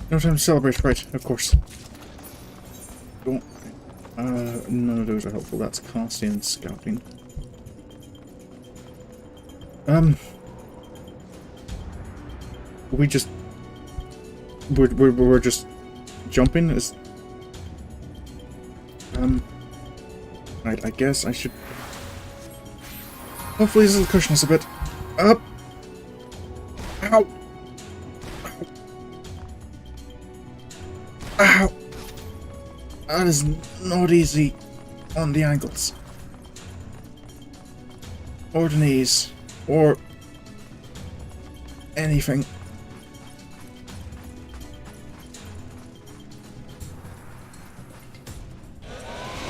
No time to celebrate, right, of course. Don't. None of those are helpful. That's casting and scouting. We just. We're just jumping as. Right, I guess I should... Hopefully this will cushion us a bit. Up! Ow! Ow! Ow! That is not easy on the ankles. Or the knees. Or... anything.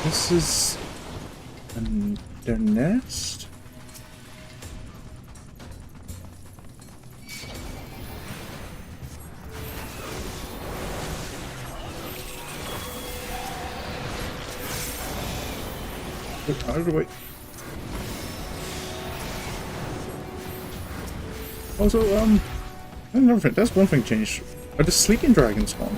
This is... their nest? Out of the way. Also, another thing, that's one thing changed. Are the sleeping dragons spawn?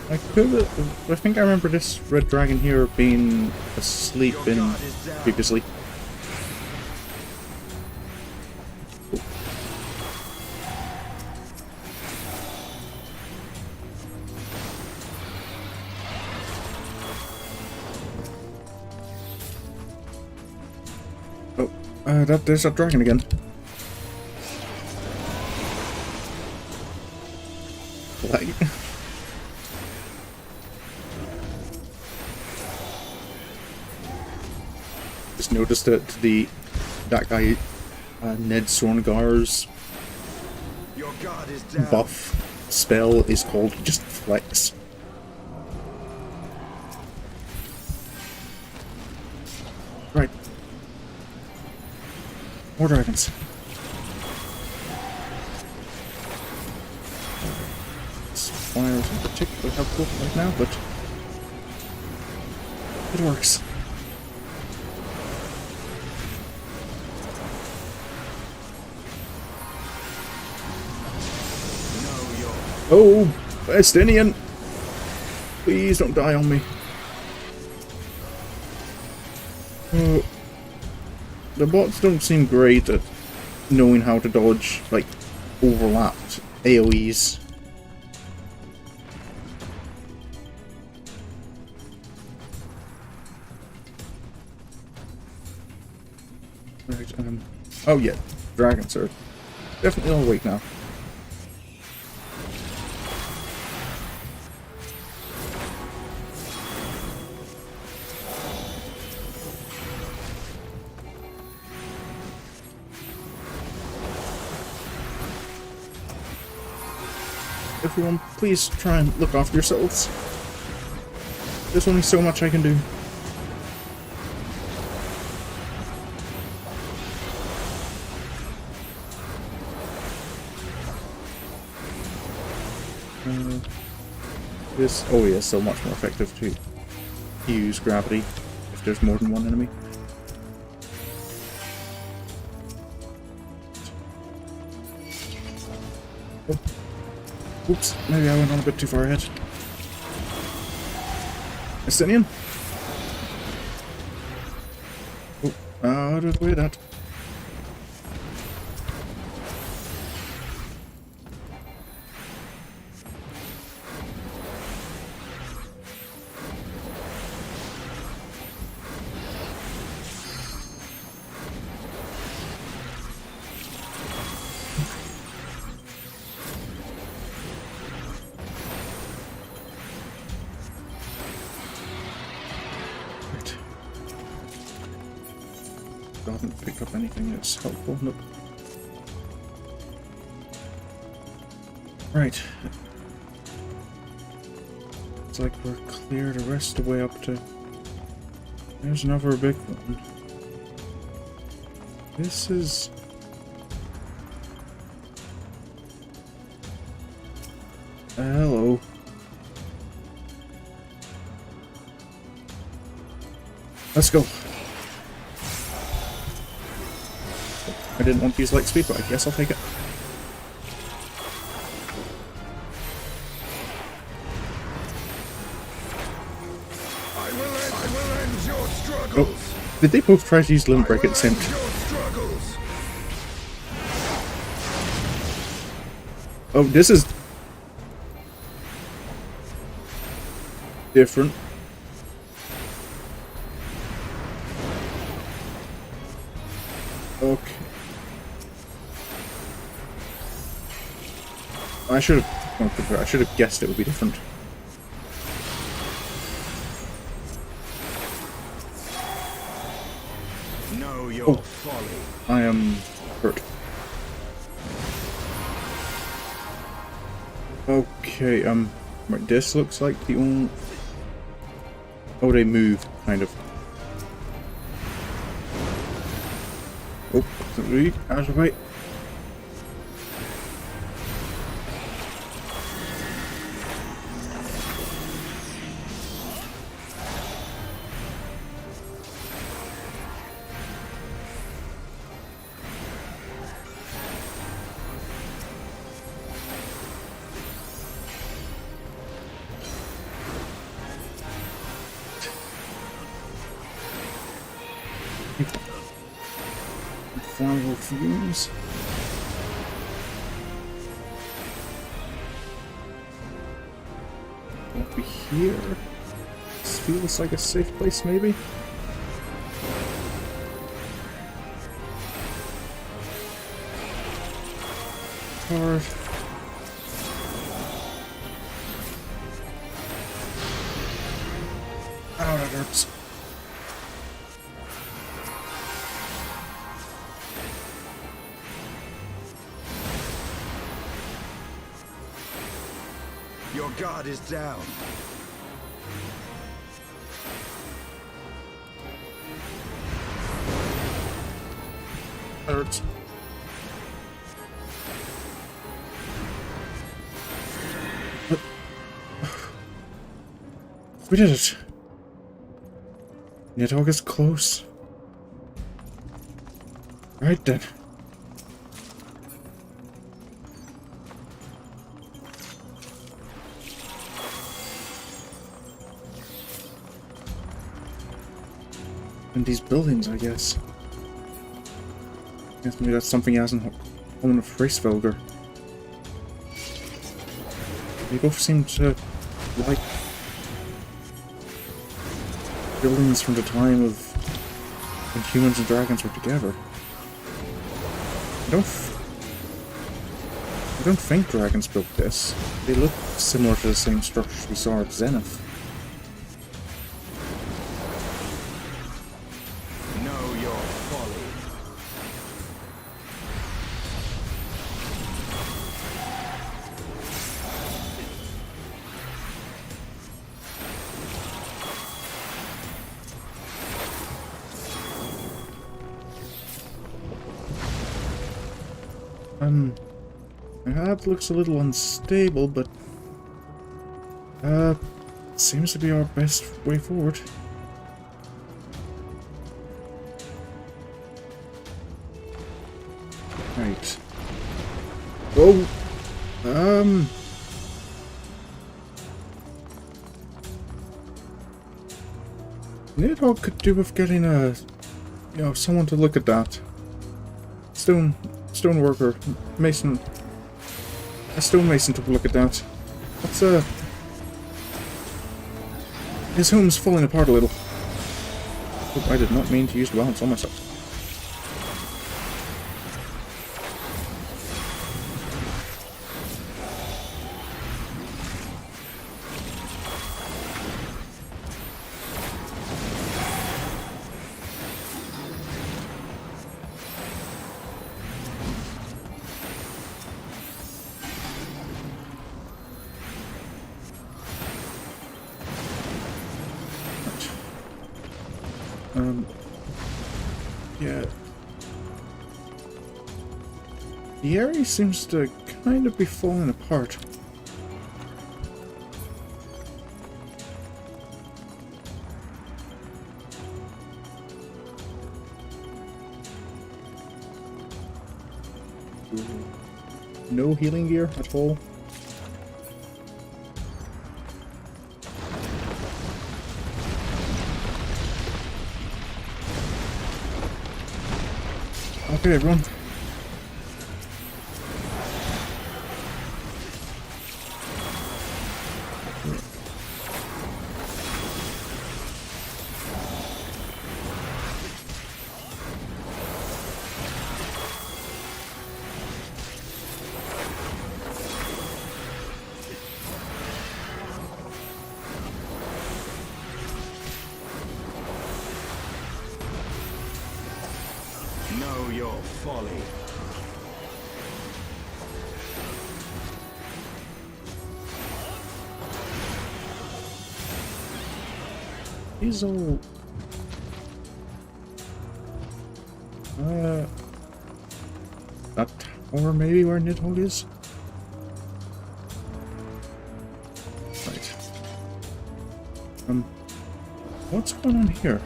I think I remember this red dragon here being asleep in previously. There's a dragon again. Like... Just noticed that that guy, Nidhoggar's buff spell is called just Flex. Right. More dragons. This fire isn't particularly helpful right now, but it works. Oh, Estinian! Please don't die on me. The bots don't seem great at knowing how to dodge, like, overlapped AoEs. Right, oh yeah, dragons are definitely all awake now. Everyone, please try and look after yourselves. There's only so much I can do. Oh yeah, so much more effective to use gravity if there's more than one enemy. Oh. Oops, maybe I went on a bit too far ahead. Estinian? Oh, out of the way of that. I haven't picked up anything that's helpful. Nope. Right. It's like we're clear the rest of the way up to... There's another big one. This is... Hello. Let's go. I didn't want to use light speed, but I guess I'll take it. I will end your struggles. Oh, did they both try to use Limb Break at the same time? Oh, this is different. Okay. I should have guessed it would be different. Know your folly. I am hurt. Okay, right, this looks like the only... Oh, they moved, kind of. Oh, out of the way. Flammable fumes. Won't be here. This feels like a safe place, maybe. part. Ow, that hurts. Your guard is down. That hurts. We did it. Nidhogg is close. Right then. And these buildings, I guess. I guess maybe that's something he has in home of Hraesvelgr. They both seem to like buildings from the time of when humans and dragons were together. I don't think dragons built this. They look similar to the same structures we saw at Zenith. Know your folly. That looks a little unstable, but seems to be our best way forward. Right. Whoa. Nidhogg could do with getting someone to look at that. Stoneworker, mason. A stonemason to look at that. What's his home's falling apart a little. Oh, I did not mean to use balance on myself. Yeah. The Aery seems to kind of be falling apart. No healing gear at all. Okay, everyone. Know your folly. He's all... that tower maybe where Nidhogg is? Right. What's going on here?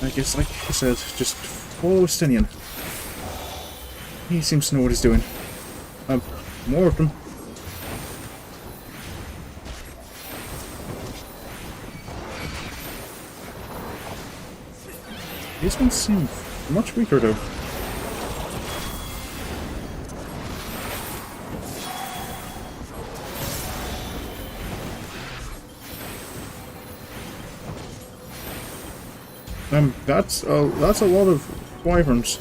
I guess, like he said, just follow Estinian. He seems to know what he's doing. More of them. These ones seem much weaker though. That's a lot of wyverns.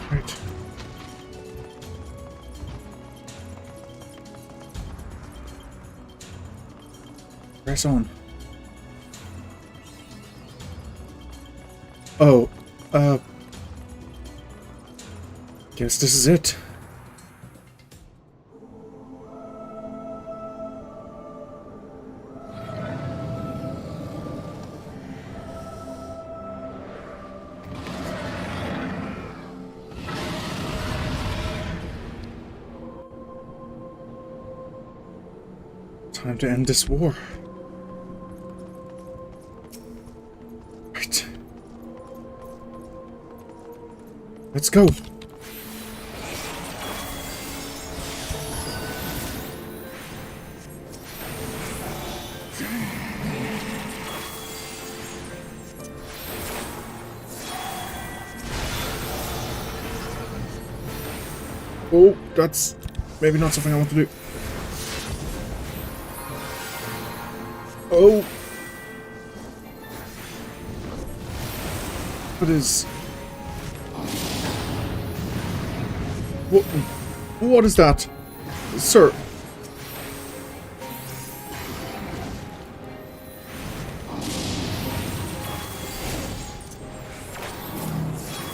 Right. Press on. Oh, guess this is it. Time to end this war. Right. Let's go. Oh, that's maybe not something I want to do. Oh. What is... What is that? Sir.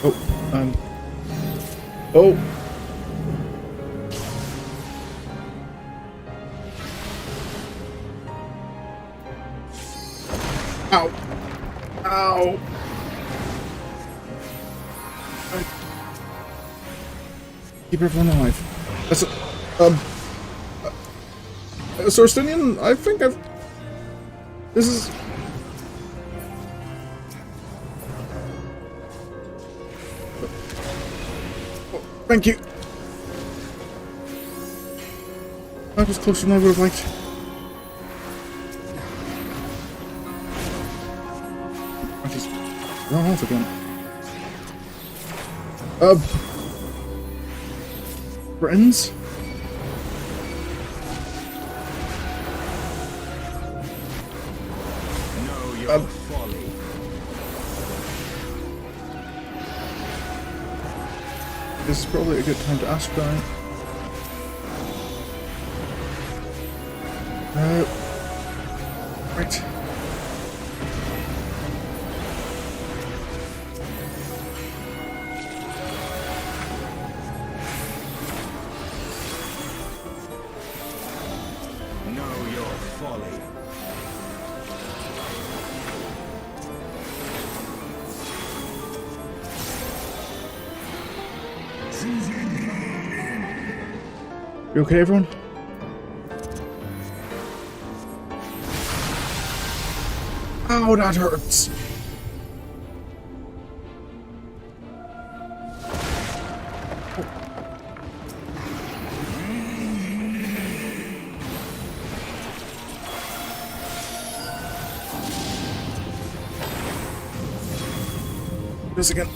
Oh, oh. Ow. Ow. Keep everyone alive. That's a, Sir Estinian, I think I've... This is... Oh, thank you. That was closer than I would have liked. I just run off again. Friends? Know your folly. This is probably a good time to ask Brian. Right. You okay, everyone? Ow, that hurts. This again.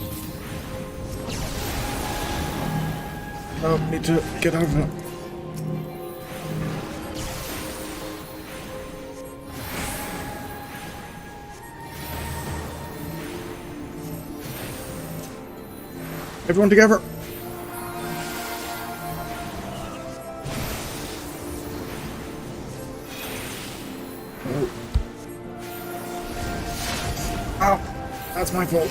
Oh, need to get out of it. Everyone together. Oh. Ow, that's my fault.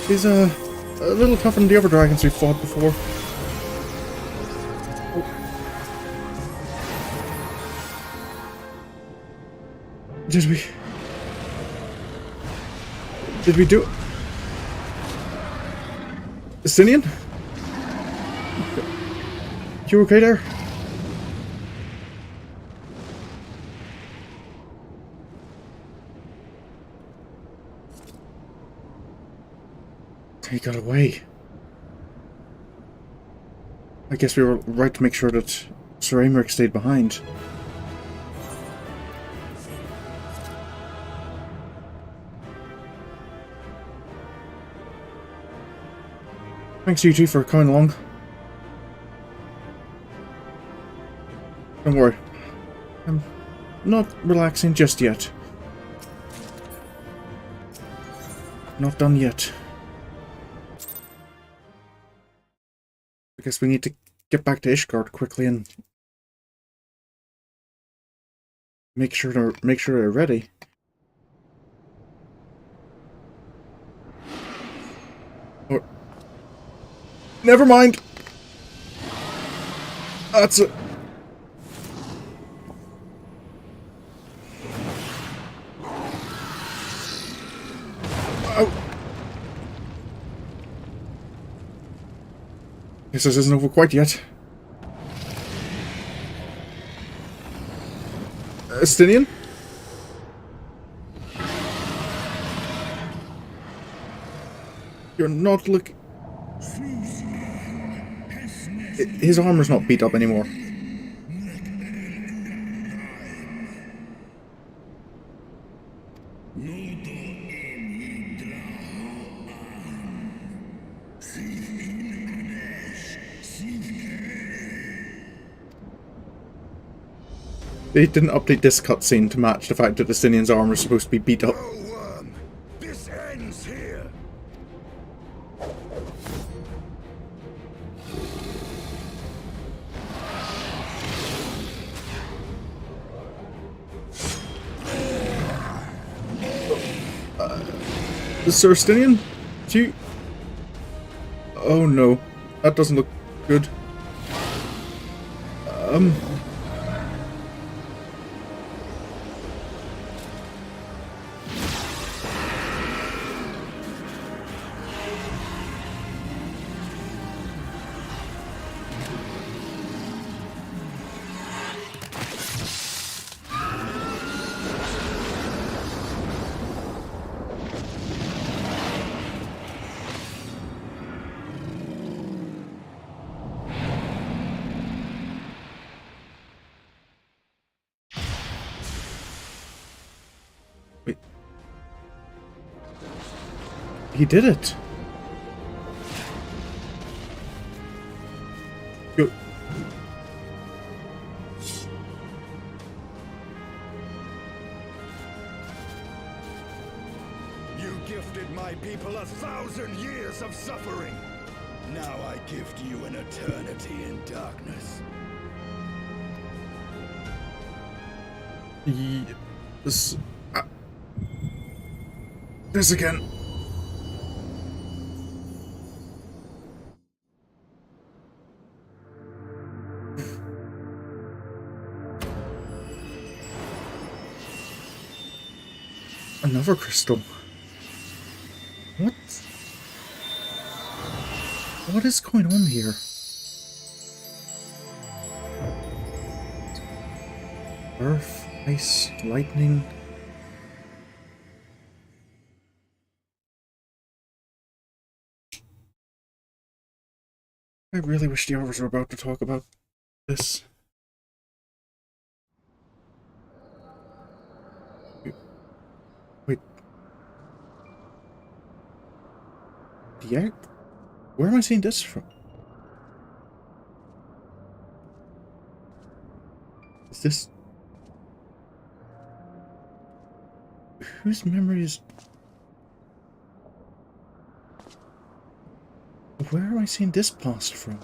He's a little tougher than the other dragons we've fought before. Oh. Did we do it? Estinian? You okay there? He got away. I guess we were right to make sure that Sir Aery stayed behind. Thanks, you two, for coming along. Don't worry. I'm not relaxing just yet. Not done yet. I guess we need to get back to Ishgard quickly and make sure they're ready. Or never mind. That's it. Oh. Guess this isn't over quite yet. Estinian? You're not looking... His armor's not beat up anymore. They didn't update this cutscene to match the fact that the Estinian's armor is supposed to be beat up. This ends here. Sir Estinian? Do you... Oh no. That doesn't look good. He did it. Good. You gifted my people 1,000 years of suffering. Now I gift you an eternity in darkness. This again. Another crystal. What is going on here? Earth, ice, lightning. I really wish the others were about to talk about this. Wait. The egg? Where am I seeing this from? Is this... Whose memory is... Where am I seeing this passed from?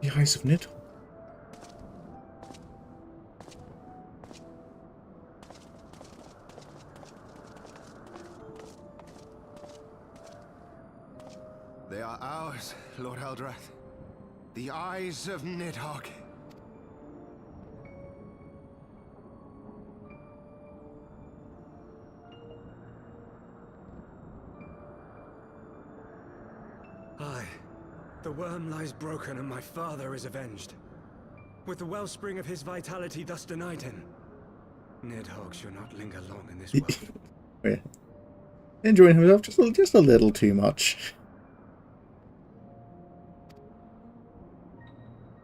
The eyes of Nidhogg. They are ours, Lord Ul'dah. The eyes of Nidhogg. Aye. The worm lies broken and my father is avenged. With the wellspring of his vitality thus denied him, Nidhogg shall not linger long in this world. Yeah. Enjoying himself just a little too much.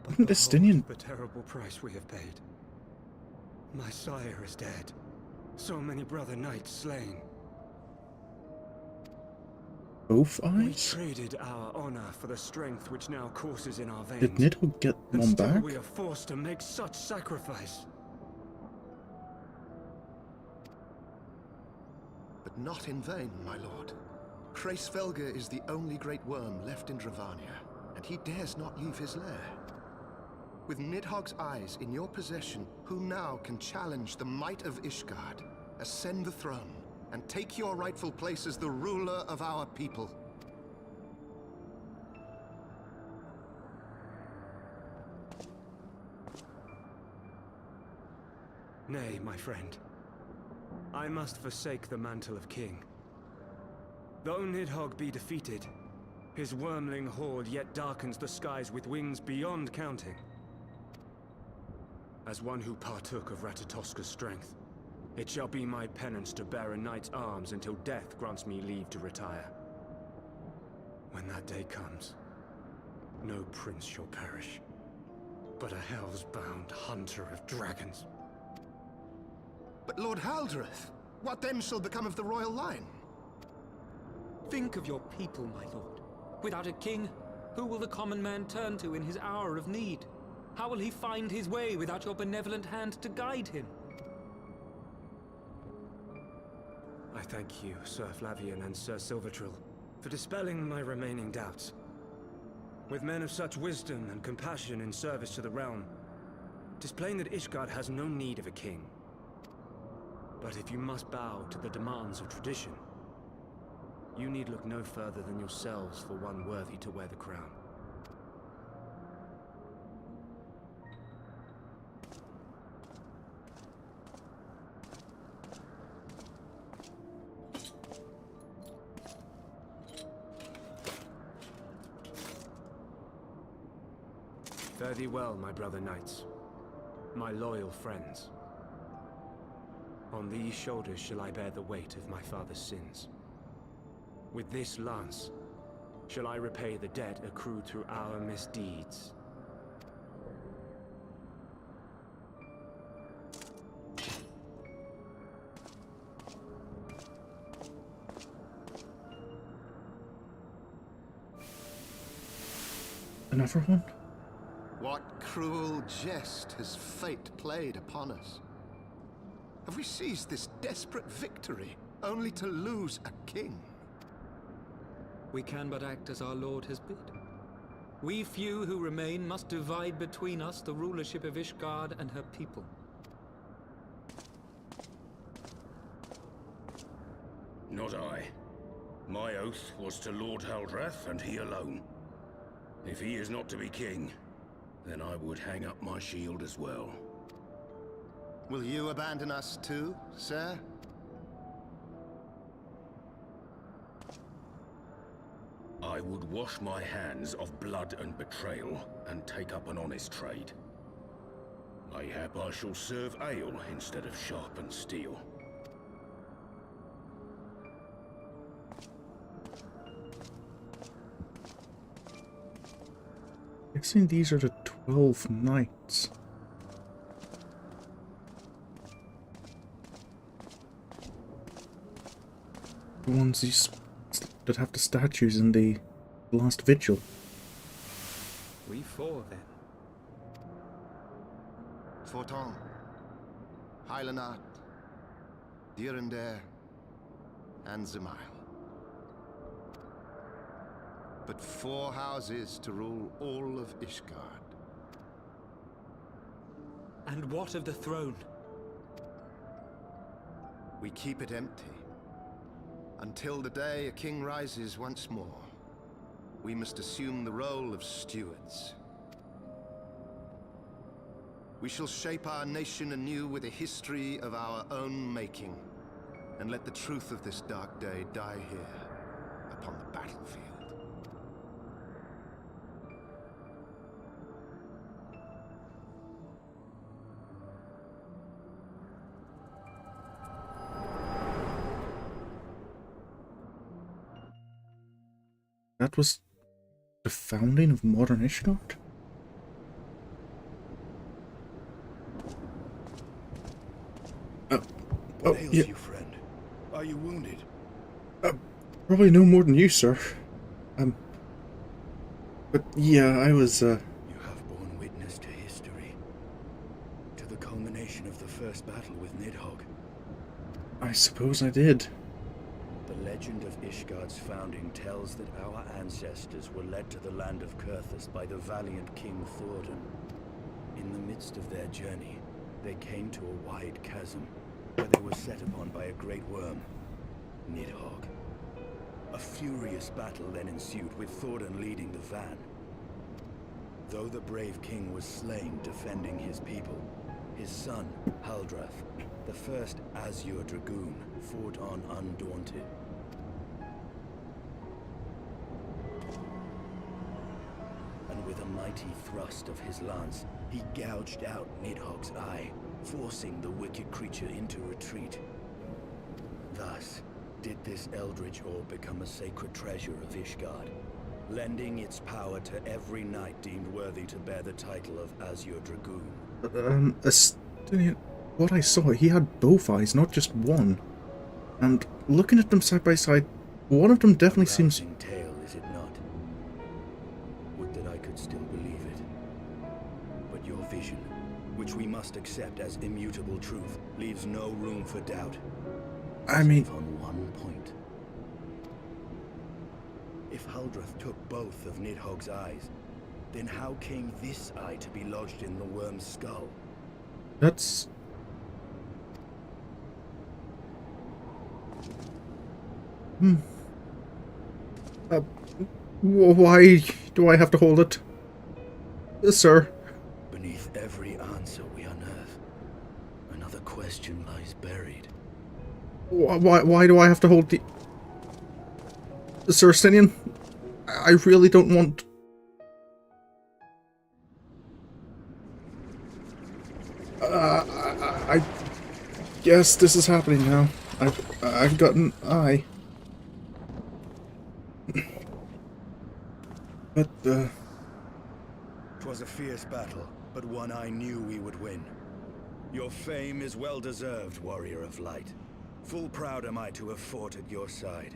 Wouldn't Estinian... The terrible price we have paid. My sire is dead. So many brother knights slain. Both We eyes? traded our honor for the strength which now courses in our veins. Did Nidhogg get and one still back? we are forced to make such sacrifice. But not in vain, my lord. Hraesvelgr is the only great worm left in Dravania, and he dares not leave his lair. With Nidhogg's eyes in your possession, who now can challenge the might of Ishgard, ascend the throne, and take your rightful place as the ruler of our people? Nay, my friend. I must forsake the mantle of king. Though Nidhogg be defeated, his wormling horde yet darkens the skies with wings beyond counting. As one who partook of Ratatoska's strength, it shall be my penance to bear a knight's arms until death grants me leave to retire. When that day comes, no prince shall perish, but a hell's-bound hunter of dragons. But Lord Haldreth, what then shall become of the royal line? Think of your people, my lord. Without a king, who will the common man turn to in his hour of need? How will he find his way without your benevolent hand to guide him? I thank you, Sir Flavian and Sir Silvertrill, for dispelling my remaining doubts. With men of such wisdom and compassion in service to the realm, 'tis plain that Ishgard has no need of a king. But if you must bow to the demands of tradition, you need look no further than yourselves for one worthy to wear the crown. Fare thee well, my brother knights, my loyal friends. On these shoulders shall I bear the weight of my father's sins. With this lance shall I repay the debt accrued through our misdeeds. Another one? What cruel jest has fate played upon us? Have we seized this desperate victory only to lose a king? We can but act as our lord has bid. We few who remain must divide between us the rulership of Ishgard and her people. Not I. My oath was to Lord Haldrath, and he alone. If he is not to be king, then I would hang up my shield as well. Will you abandon us too, sir? I would wash my hands of blood and betrayal, and take up an honest trade. Mayhap I shall serve ale instead of sharpened steel. Guessing these are the 12 knights. The ones that have the statues in the last vigil. We four, then. Forton, Hylanat, Dyrendare, and Zemail. But 4 houses to rule all of Ishgard. And what of the throne? We keep it empty. Until the day a king rises once more, we must assume the role of stewards. We shall shape our nation anew with a history of our own making, and let the truth of this dark day die here, upon the battlefield. That was the founding of modern Ishgard? ails you, friend? Are you wounded? Probably no more than you, sir. But yeah, I was, You have borne witness to history. To the culmination of the first battle with Nidhogg. I suppose I did. The legend of Ishgard's founding tells that our ancestors were led to the land of Kurthus by the valiant King Thordan. In the midst of their journey, they came to a wide chasm, where they were set upon by a great worm, Nidhogg. A furious battle then ensued, with Thordan leading the van. Though the brave king was slain defending his people, his son, Ul'dah, the first Azure Dragoon, fought on undaunted. And with a mighty thrust of his lance, he gouged out Nidhogg's eye, forcing the wicked creature into retreat. Thus, did this eldritch orb become a sacred treasure of Ishgard, lending its power to every knight deemed worthy to bear the title of Azure Dragoon. Estinian, what I saw, he had both eyes, not just one. And looking at them side by side, one of them definitely seems... tale, is it not? Would that I could still believe it. But your vision, which we must accept as immutable truth, leaves no room for doubt. I mean... on one point. If Ul'dah took both of Nidhogg's eyes, then how came this eye to be lodged in the worm's skull? That's... Why do I have to hold it? Sir? Beneath every answer we unearth, another question lies buried. Why do I have to hold the... Sir Estinian? I really don't want... I guess this is happening now. I've got an eye. But, 'Twas a fierce battle, but one I knew we would win. Your fame is well deserved, warrior of light. Full proud am I to have fought at your side.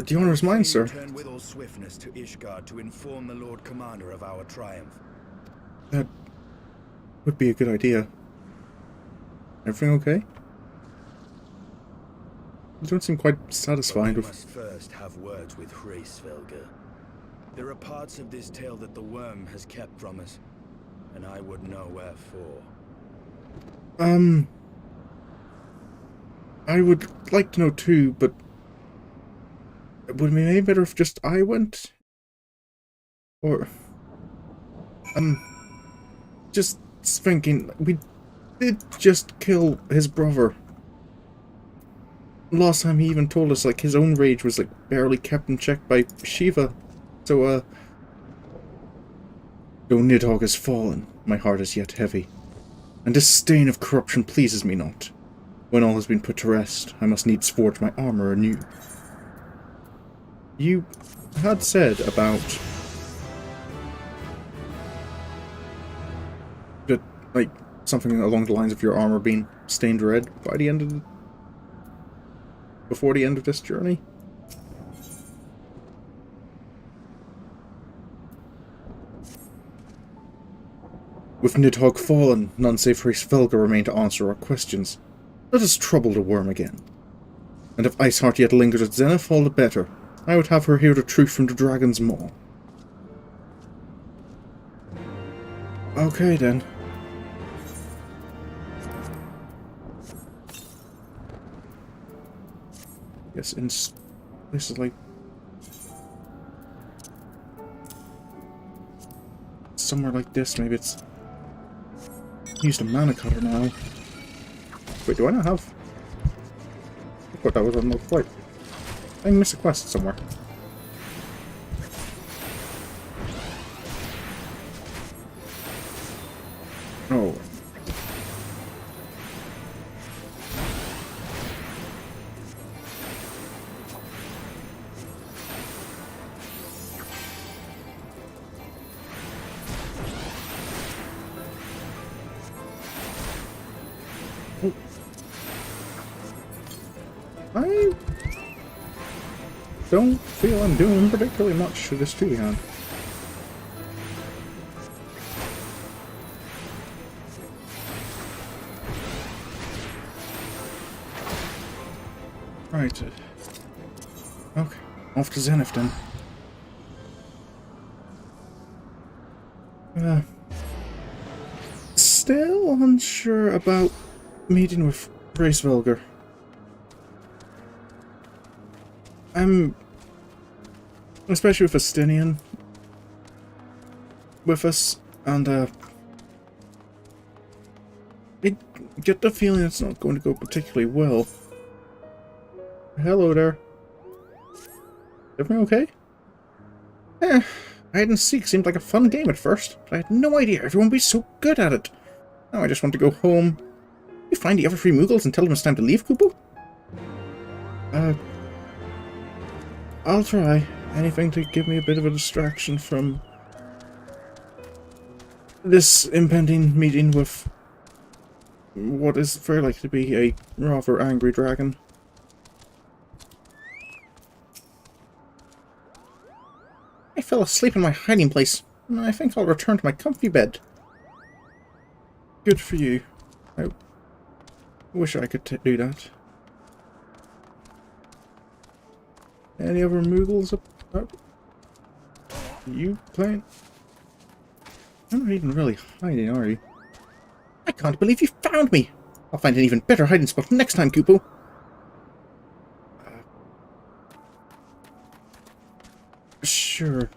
the honor is mine, sir. Return with all swiftness to Ishgard to inform the Lord Commander of our triumph. That would be a good idea. Everything okay? You don't seem quite satisfied with... We must first have words with Hraesvelgr. There are parts of this tale that the worm has kept from us, and I would know wherefore. I would like to know too, but would it be maybe better if just I went? Or... just thinking, we did just kill his brother. Last time he even told us, like, his own rage was, like, barely kept in check by Shiva. So, though Nidhogg has fallen, my heart is yet heavy, and this stain of corruption pleases me not. When all has been put to rest, I must needs forge my armor anew. You had said about... that, like, something along the lines of your armor being stained red by the end of the... before the end of this journey? With Nidhogg fallen, none save Hraesvelgr remain to answer our questions. Let us trouble the worm again. And if Iceheart yet lingers at Zenith, all the better. I would have her hear the truth from the dragon's maw. Okay then. Yes, in places like... somewhere like this, maybe it's... used a mana cutter now. Wait, do I not have... I thought that was on the flight. I missed a quest somewhere. Oh. I don't feel I'm doing particularly much to this two hand. Right. Okay. Off to Zenith then. Still unsure about meeting with Hraesvelgr. Especially with Estinian with us, and I get the feeling it's not going to go particularly well. Hello there. Everything okay? Hide and seek seemed like a fun game at first, but I had no idea everyone would be so good at it. Now I just want to go home. You find the other three Muggles and tell them it's time to leave, Kupo? I'll try. Anything to give me a bit of a distraction from this impending meeting with what is very likely to be a rather angry dragon. I fell asleep in my hiding place. I think I'll return to my comfy bed. Good for you. I wish I could do that. Any other Muggles up? You playing? You're not even really hiding, are you? I can't believe you found me! I'll find an even better hiding spot next time, Kupo. Sure.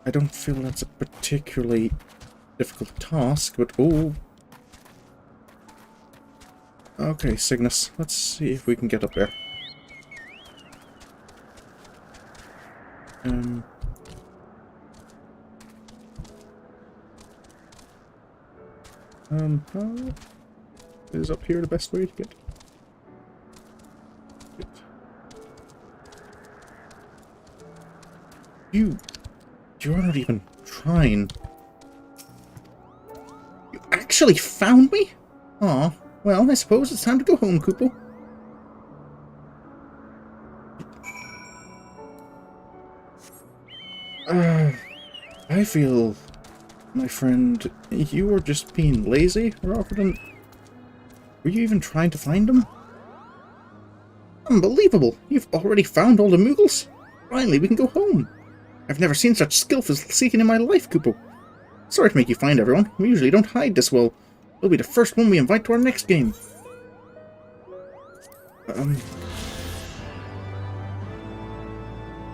I don't feel that's a particularly difficult task, but oh. Okay, Cygnus. Let's see if we can get up there. Is up here the best way to get? You're not even trying. You actually found me? Aw, well, I suppose it's time to go home, Kupo. I feel, my friend, you were just being lazy rather than... Were you even trying to find them? Unbelievable! You've already found all the Muggles? Finally, we can go home. I've never seen such skillful seeking in my life, Kupo. Sorry to make you find everyone. We usually don't hide this well. You'll be the first one we invite to our next game.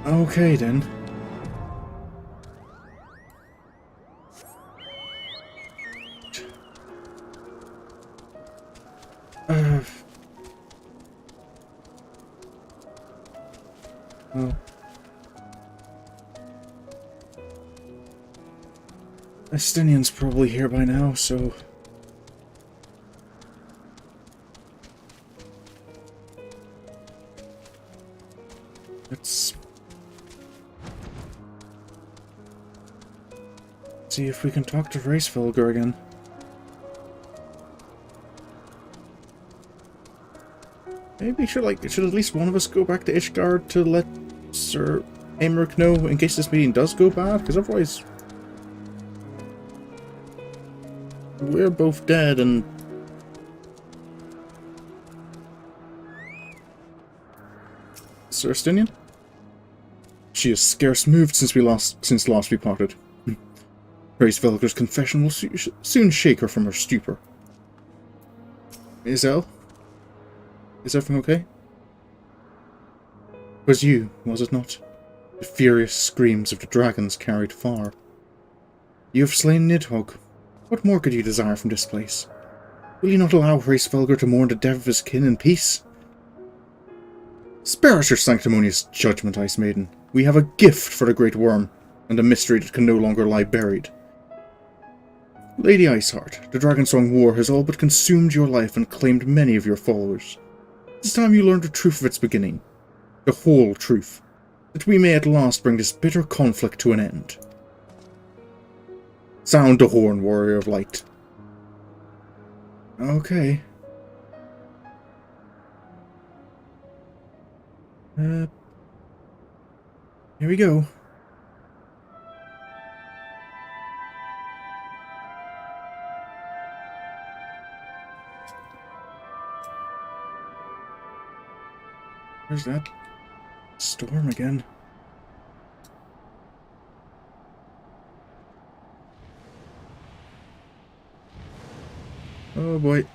Okay then. Well. Estinien's probably here by now, so... Let's... see if we can talk to Hraesvelgr again. Maybe should at least one of us go back to Ishgard to let Sir Aemeric know in case this meeting does go bad, because otherwise we're both dead and Sir Estinian? She has scarce moved since last we parted. Hraesvelgr's confession will soon shake her from her stupor. Isel? Is everything okay? It was you, was it not? The furious screams of the dragons carried far. You have slain Nidhogg. What more could you desire from this place? Will you not allow Hraesvelgr to mourn the death of his kin in peace? Spare us your sanctimonious judgment, Ice Maiden. We have a gift for the Great Worm, and a mystery that can no longer lie buried. Lady Iceheart, the Dragonsong War has all but consumed your life and claimed many of your followers. It's time you learned the truth of its beginning. The whole truth. That we may at last bring this bitter conflict to an end. Sound the horn, Warrior of Light. Okay. Here we go. Where's that storm again? Oh boy.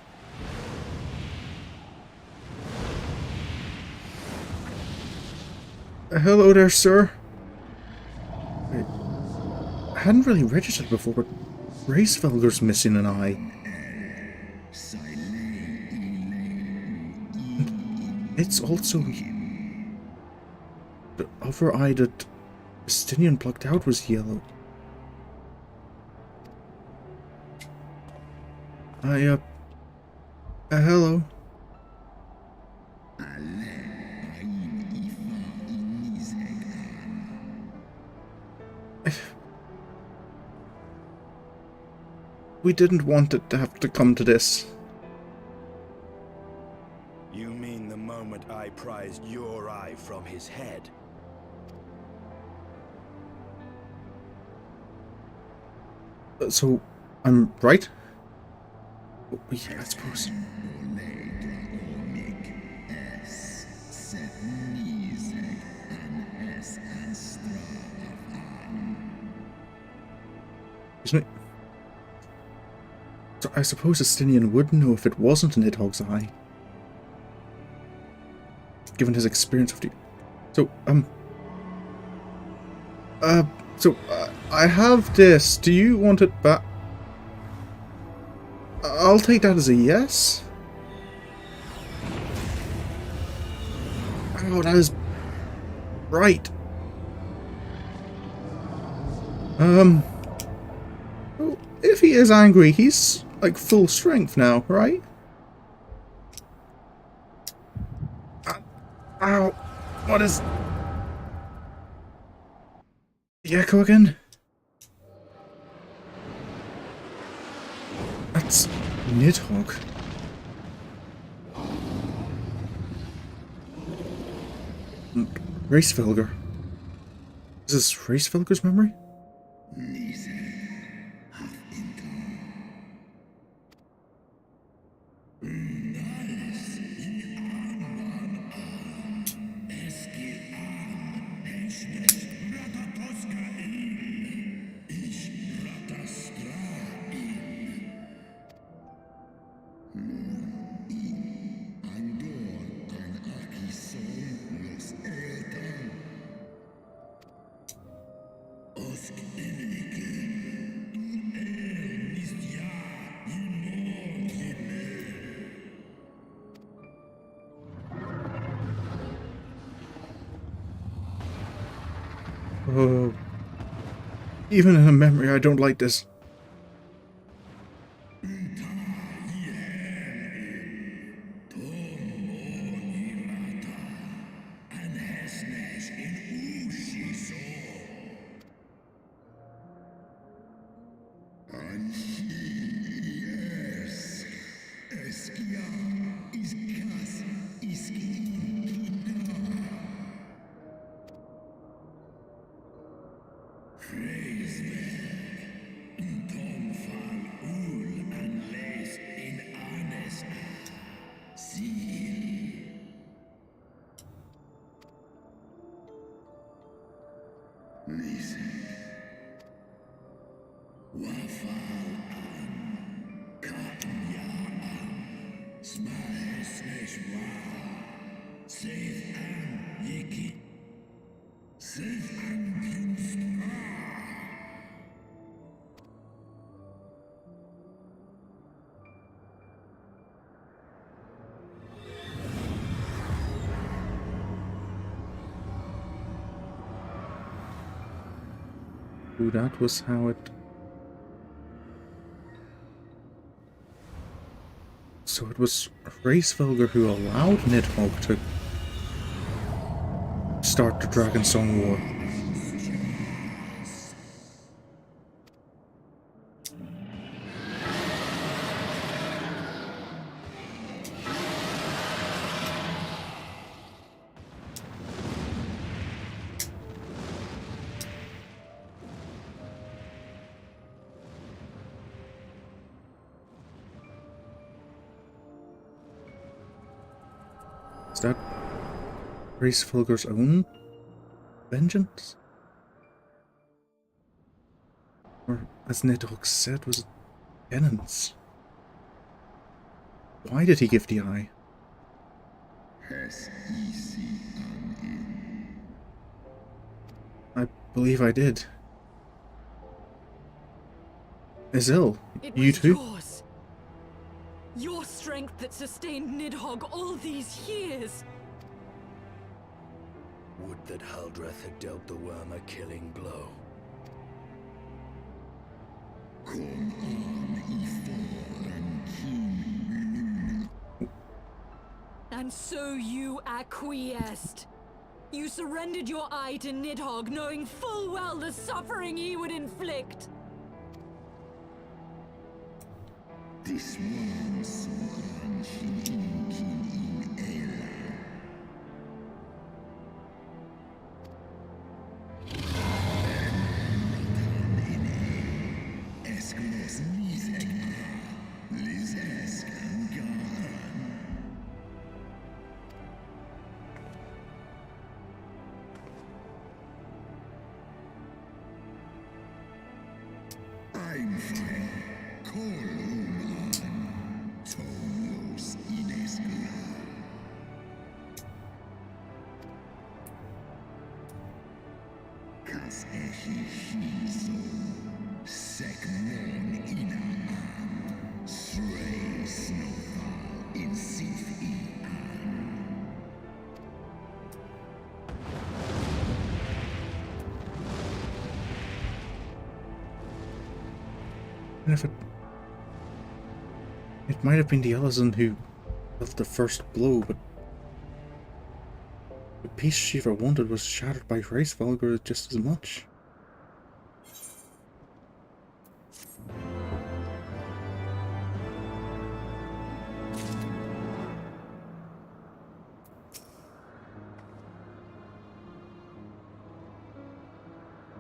Hello there, sir. I hadn't really registered before, but Hraesvelgr's missing an eye. And it's also the other eye that Estinian plucked out was yellow. Hello. We didn't want it to have to come to this. You mean the moment I prized your eye from his head? So, I'm right? Oh, yeah, I suppose. Isn't it? So I suppose Estinian would know if it wasn't Nidhogg's eye, given his experience of the. So I have this. Do you want it back? I'll take that as a yes. Oh, that is right. Well, if he is angry, he's like full strength now, right? Ow! What is the echo again? That's Nidhogg. Hraesvelgr. Is this Hraesvelgr's memory? Oh, even in a memory, I don't like this. Ooh, that was how it... So it was Hraesvelgr who allowed Nidhogg to start the Dragonsong War. that Hraesvelgr's own vengeance? Or, as Nidhogg said, was it penance? Why did he give the eye? I believe I did. Azil, you too? Yours. Your strength that sustained Nidhogg all these years. Would that Ul'dah had dealt the worm a killing blow. And so you acquiesced. You surrendered your eye to Nidhogg, knowing full well the suffering he would inflict. This one Sorin in Aery. I'm fine. And if it might have been the Elezen who dealt the first blow, but the peace Shiva wanted was shattered by Hraesvelgr just as much.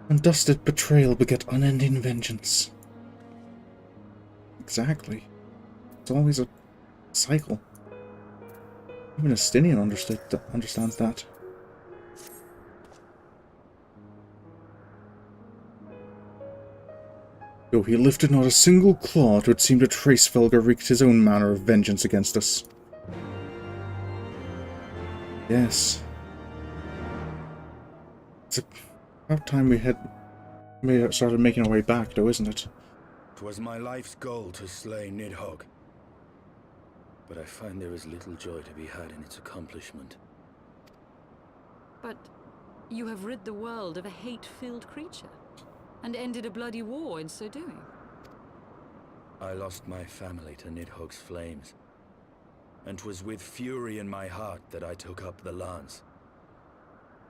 And thus did betrayal beget unending vengeance. Exactly. It's always a cycle. Even a Estinian understands that. Though he lifted not a single claw, it would seem that Hraesvelgr wreaked his own manner of vengeance against us. Yes. It's about time we started making our way back, though, isn't it? 'Twas my life's goal to slay Nidhogg, but I find there is little joy to be had in its accomplishment. But you have rid the world of a hate-filled creature, and ended a bloody war in so doing. I lost my family to Nidhogg's flames, and 'twas with fury in my heart that I took up the lance.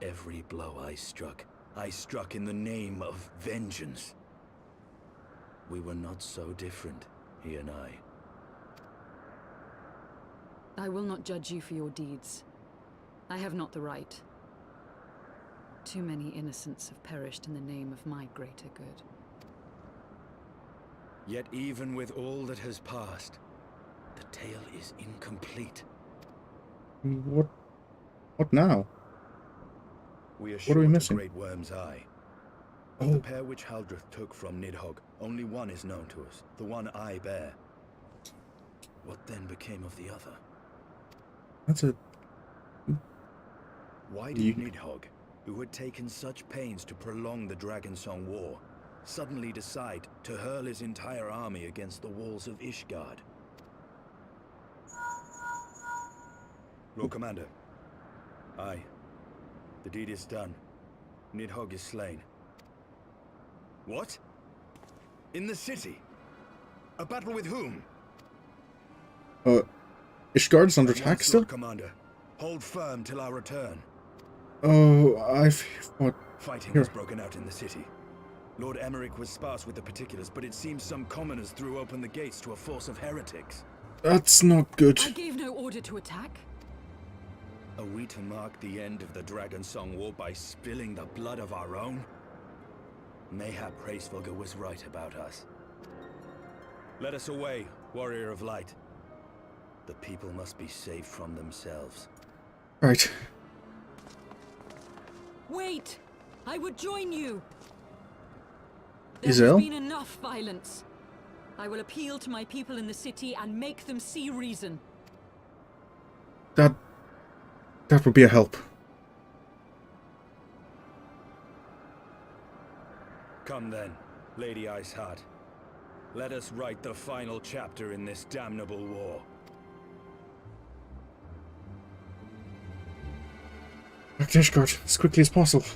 Every blow I struck in the name of vengeance. We were not so different, he and I. I will not judge you for your deeds. I have not the right. Too many innocents have perished in the name of my greater good. Yet even with all that has passed, the tale is incomplete. What now? We are What are we missing? the Great Worm's Eye. Of the pair which Ul'dah took from Nidhogg, only one is known to us, the one I bear. What then became of the other? That's a... Why did Nidhogg, who had taken such pains to prolong the Dragonsong war, suddenly decide to hurl his entire army against the walls of Ishgard? Lord Commander. Aye. The deed is done. Nidhogg is slain. What? In the city? A battle with whom? Ishgard's under attack still? Lord Commander, hold firm till our return. Oh, what? Fighting has broken out in the city. Lord Emmerich was sparse with the particulars, but it seems some commoners threw open the gates to a force of heretics. That's not good. I gave no order to attack. Are we to mark the end of the Dragonsong War by spilling the blood of our own? Mayhap Hraesvelgr was right about us. Let us away, warrior of light. The people must be saved from themselves. Right. Wait! I would join you! Isel? There's been enough violence. I will appeal to my people in the city and make them see reason. That would be a help. Come then, Lady Iceheart. Let us write the final chapter in this damnable war. Back to Ishgard, as quickly as possible.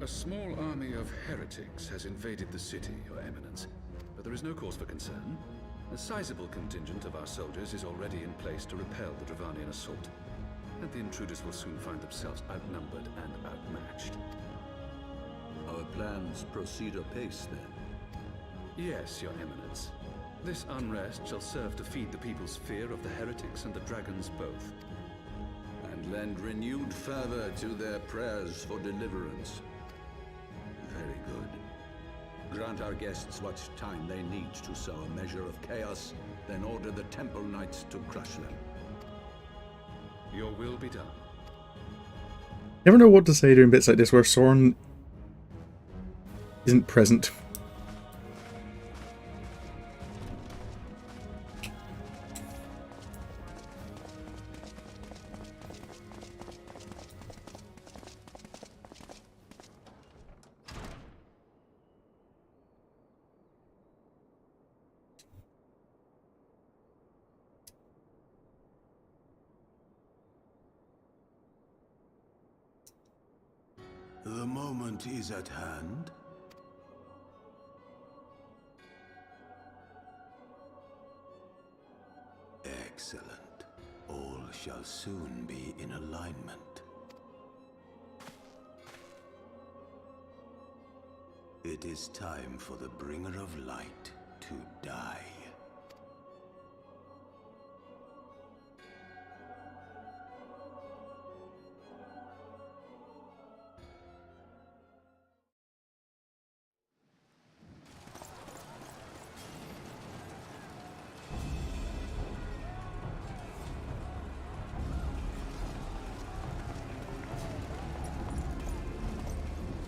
A small army of heretics has invaded the city, Your Eminence, but there is no cause for concern. A sizable contingent of our soldiers is already in place to repel the Dravanian assault, and the intruders will soon find themselves outnumbered and outmatched. Our plans proceed apace, then? Yes, Your Eminence. This unrest shall serve to feed the people's fear of the heretics and the dragons both. And lend renewed fervor to their prayers for deliverance. Very good. Grant our guests what time they need to sow a measure of chaos, then order the Temple Knights to crush them. Your will be done. Never know what to say during bits like this where Sorin isn't present. The moment is at hand. Excellent. All shall soon be in alignment. It is time for the Bringer of Light to die.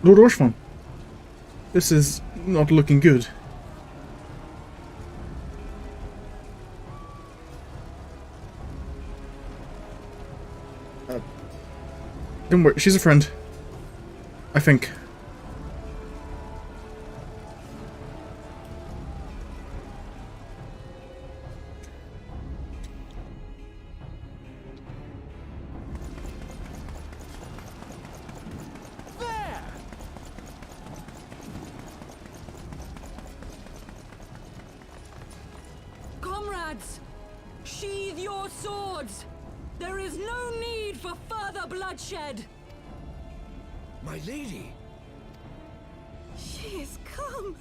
Lord Orshman, this is not looking good. Don't worry, she's a friend. I think. Comrades, sheathe your swords. There is no need for further bloodshed. My lady! She is come.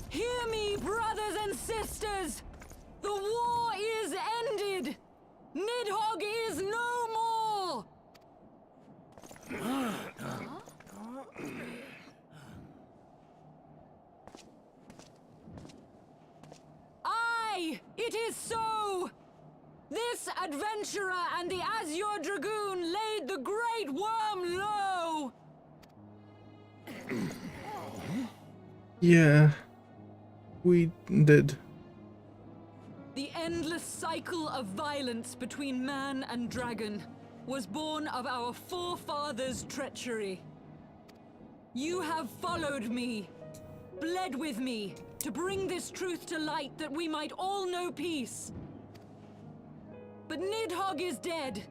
Hear me, brothers and sisters! The war is ended! Nidhogg is no more! Aye, it is so! This adventurer and the Azure Dragoon laid the Great Worm low! Yeah, we did. The endless cycle of violence between man and dragon was born of our forefathers' treachery. You have followed me, bled with me, to bring this truth to light that we might all know peace. But Nidhogg is dead.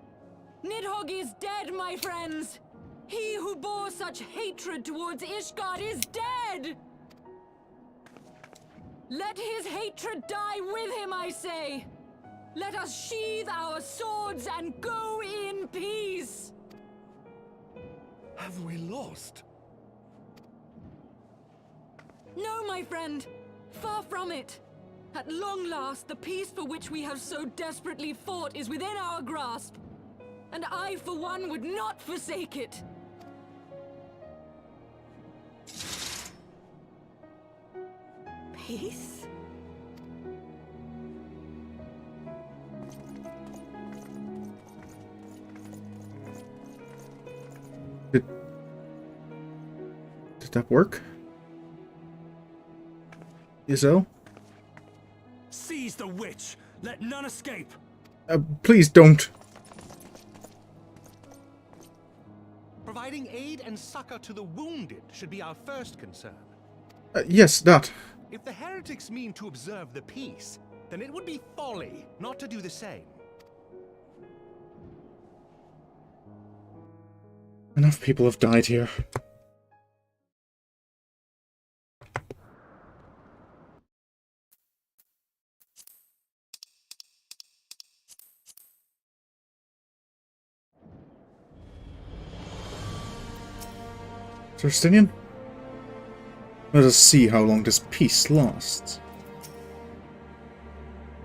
Nidhogg is dead, my friends! He who bore such hatred towards Ishgard is dead! Let his hatred die with him, I say! Let us sheathe our swords and go in peace! Have we lost? No, my friend! Far from it! At long last, the peace for which we have so desperately fought is within our grasp. And I, for one, would not forsake it. Peace? Did that work? Izzo? Seize the witch! Let none escape! Please don't. Providing aid and succor to the wounded should be our first concern. Yes, that. If the heretics mean to observe the peace, then it would be folly not to do the same. Enough people have died here. Sir Estinian? Let us see how long this peace lasts.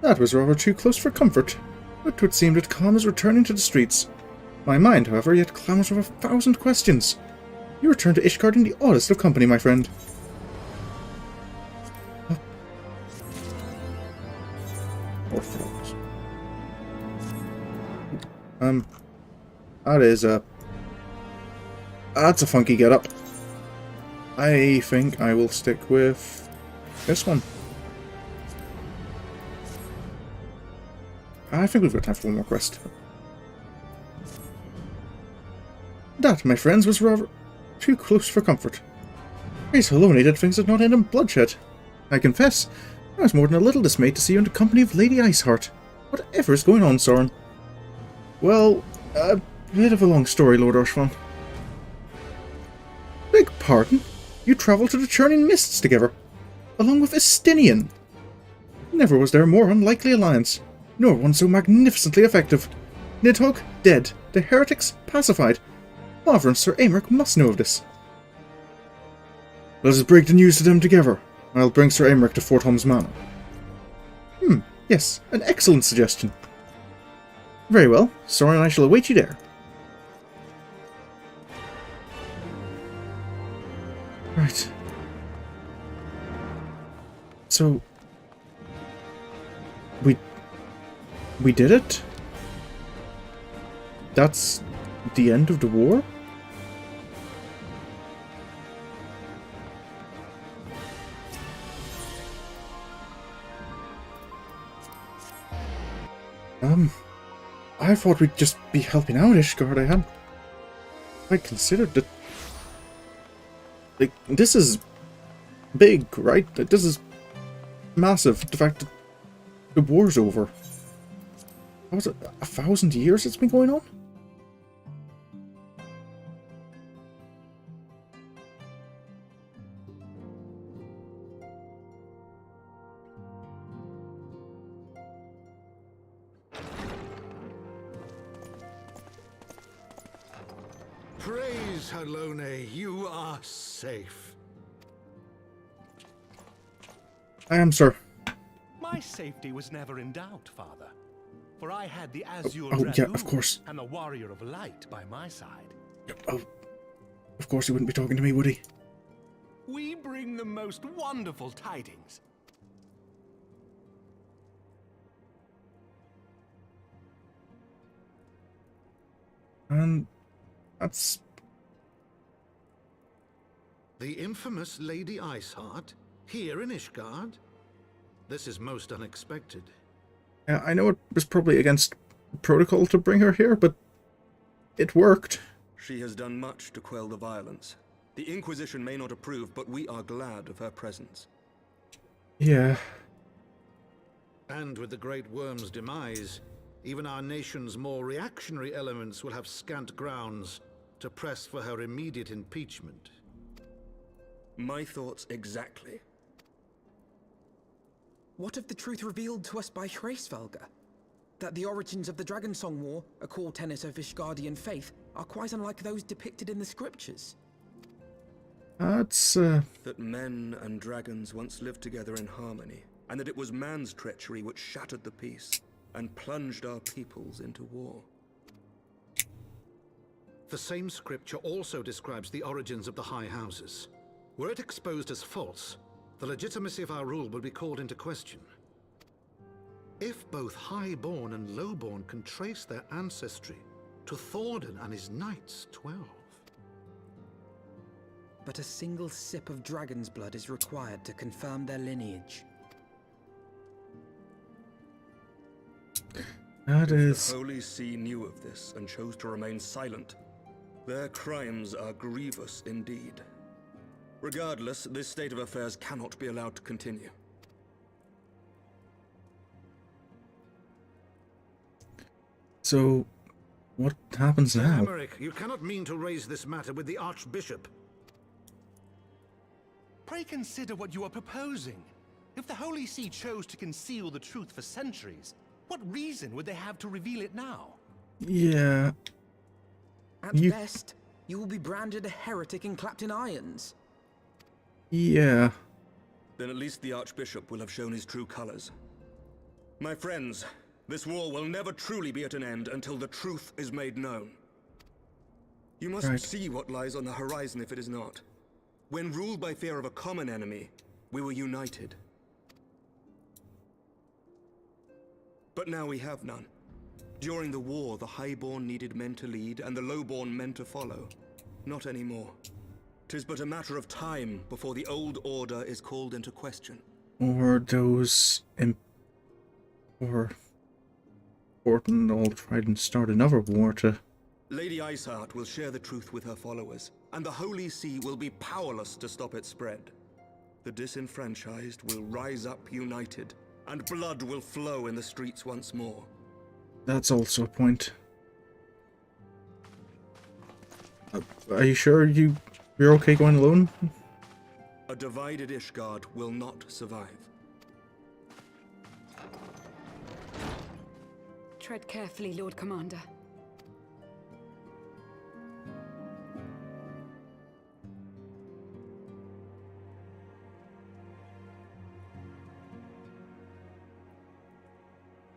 That was rather too close for comfort, but 'twould seem that calm is returning to the streets. My mind, however, yet clamours with 1,000 questions. You return to Ishgard in the oddest of company, my friend. Or frogs. That is a... That's a funky get-up. I think I will stick with this one. I think we've got time for one more quest. That, my friends, was rather too close for comfort. Hraesvelgr did things that not end in bloodshed. I confess, I was more than a little dismayed to see you in the company of Lady Iceheart. Whatever is going on, Sorin? Well, a bit of a long story, Lord Urshvan. Beg pardon? You travelled to the Churning Mists together, along with Estinian. Never was there a more unlikely alliance, nor one so magnificently effective. Nidhogg dead, the heretics pacified. Maver and Sir Aery must know of this. Let us break the news to them together. I'll bring Sir Aery to Fort Holmes Manor. Yes, an excellent suggestion. Very well, Sorin and I shall await you there. Right. So... We did it? That's the end of the war? I thought we'd just be helping out Ishgard. I considered that... Like, this is big, right? This is massive. The fact that the war's over. What was it, 1,000 years it's been going on? Praise Halone, you are safe. I am, sir. My safety was never in doubt, Father. For I had the Azure yeah, of course. and the Warrior of Light by my side. Of course he wouldn't be talking to me, would he? We bring the most wonderful tidings. And that's... The infamous Lady Iceheart, here in Ishgard? This is most unexpected. Yeah, I know it was probably against protocol to bring her here, but it worked. She has done much to quell the violence. The Inquisition may not approve, but we are glad of her presence. Yeah. And with the Great Worm's demise, even our nation's more reactionary elements will have scant grounds to press for her immediate impeachment. My thoughts exactly. What of the truth revealed to us by Hraesvelgr? That the origins of the Dragonsong War, a core tenet of Ishgardian faith, are quite unlike those depicted in the scriptures. That's, That men and dragons once lived together in harmony, and that it was man's treachery which shattered the peace and plunged our peoples into war. The same scripture also describes the origins of the High Houses. Were it exposed as false, the legitimacy of our rule would be called into question. If both Highborn and Lowborn can trace their ancestry to Thordan and his knights, 12. But a single sip of dragon's blood is required to confirm their lineage. That is... The Holy See knew of this and chose to remain silent. Their crimes are grievous indeed. Regardless, this state of affairs cannot be allowed to continue. So, what happens now? Emmerich, you cannot mean to raise this matter with the Archbishop. Pray consider what you are proposing. If the Holy See chose to conceal the truth for centuries, what reason would they have to reveal it now? Yeah. At best, you will be branded a heretic and clapped in irons. Yeah. Then at least the Archbishop will have shown his true colors. My friends, this war will never truly be at an end until the truth is made known. You must see what lies on the horizon if it is not. When ruled by fear of a common enemy, we were united. But now we have none. During the war, the Highborn needed men to lead, and the Lowborn men to follow. Not anymore. 'Tis but a matter of time before the old order is called into question. Or those... or... Important all tried and start another war to... Lady Iceheart will share the truth with her followers, and the Holy See will be powerless to stop its spread. The disenfranchised will rise up united, and blood will flow in the streets once more. That's also a point. Are you sure you're okay going alone? A divided Ishgard will not survive. Tread carefully, Lord Commander.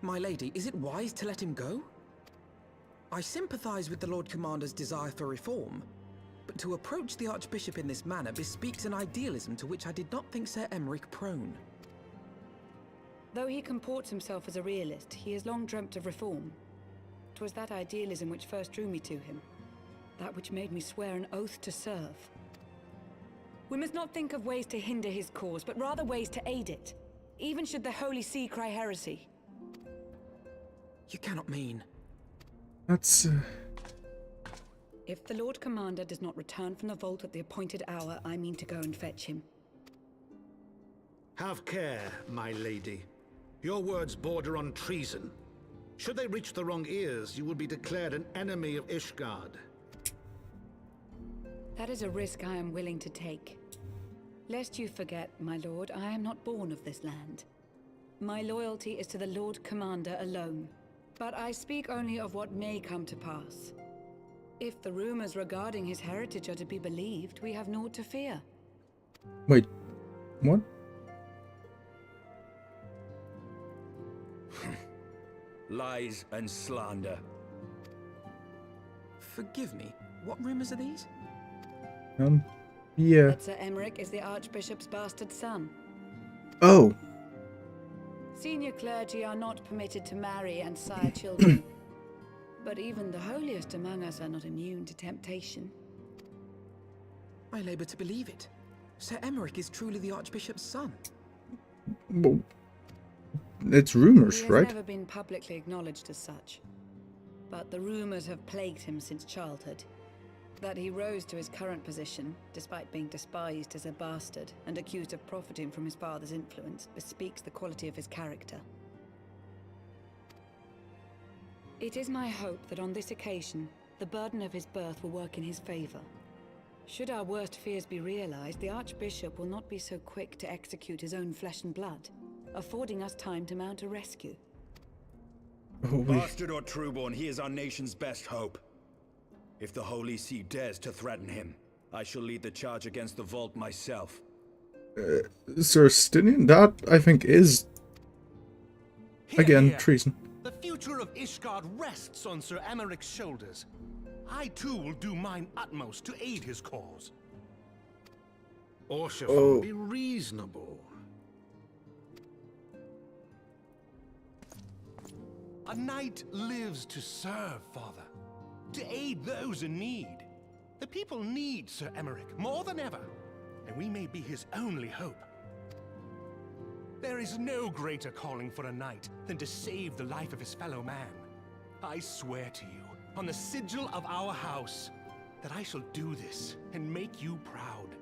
My lady, is it wise to let him go? I sympathize with the Lord Commander's desire for reform, but to approach the Archbishop in this manner bespeaks an idealism to which I did not think Sir Emmerich prone. Though he comports himself as a realist, he has long dreamt of reform. 'Twas that idealism which first drew me to him, that which made me swear an oath to serve. We must not think of ways to hinder his cause, but rather ways to aid it, even should the Holy See cry heresy. You cannot mean... That's... If the Lord Commander does not return from the vault at the appointed hour, I mean to go and fetch him. Have care, my lady. Your words border on treason. Should they reach the wrong ears, you will be declared an enemy of Ishgard. That is a risk I am willing to take. Lest you forget, my lord, I am not born of this land. My loyalty is to the Lord Commander alone. But I speak only of what may come to pass. If the rumors regarding his heritage are to be believed, we have naught to fear. Wait, what? Lies and slander. Forgive me, what rumors are these? Yeah. That Sir Emmerich is the Archbishop's bastard son. Oh. Senior clergy are not permitted to marry and sire children. But even the holiest among us are not immune to temptation. I labor to believe it. Sir Emmerich is truly the Archbishop's son. Well, it's rumors, He right? has never been publicly acknowledged as such. But the rumors have plagued him since childhood. That he rose to his current position, despite being despised as a bastard and accused of profiting from his father's influence, bespeaks the quality of his character. It is my hope that on this occasion, the burden of his birth will work in his favor. Should our worst fears be realized, the Archbishop will not be so quick to execute his own flesh and blood, affording us time to mount a rescue. Bastard or trueborn, he is our nation's best hope. If the Holy See dares to threaten him, I shall lead the charge against the vault myself. Sir Estinian, that, I think, is, again, treason. The future of Ishgard rests on Sir Americ's shoulders. I too will do mine utmost to aid his cause. Orshafon, be reasonable. A knight lives to serve, Father. To aid those in need. The people need Sir Aemeric more than ever, and we may be his only hope. There is no greater calling for a knight than to save the life of his fellow man. I swear to you, on the sigil of our house, that I shall do this and make you proud.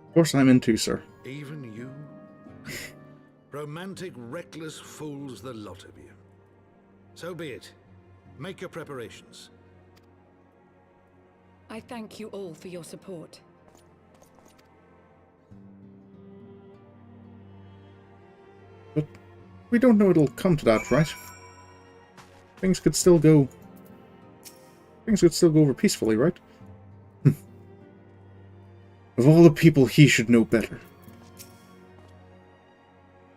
Of course I'm in too, sir. Even you? Romantic, reckless fools, the lot of you. So be it. Make your preparations. I thank you all for your support. But we don't know it'll come to that, right? Things could still go over peacefully, right? Of all the people, he should know better.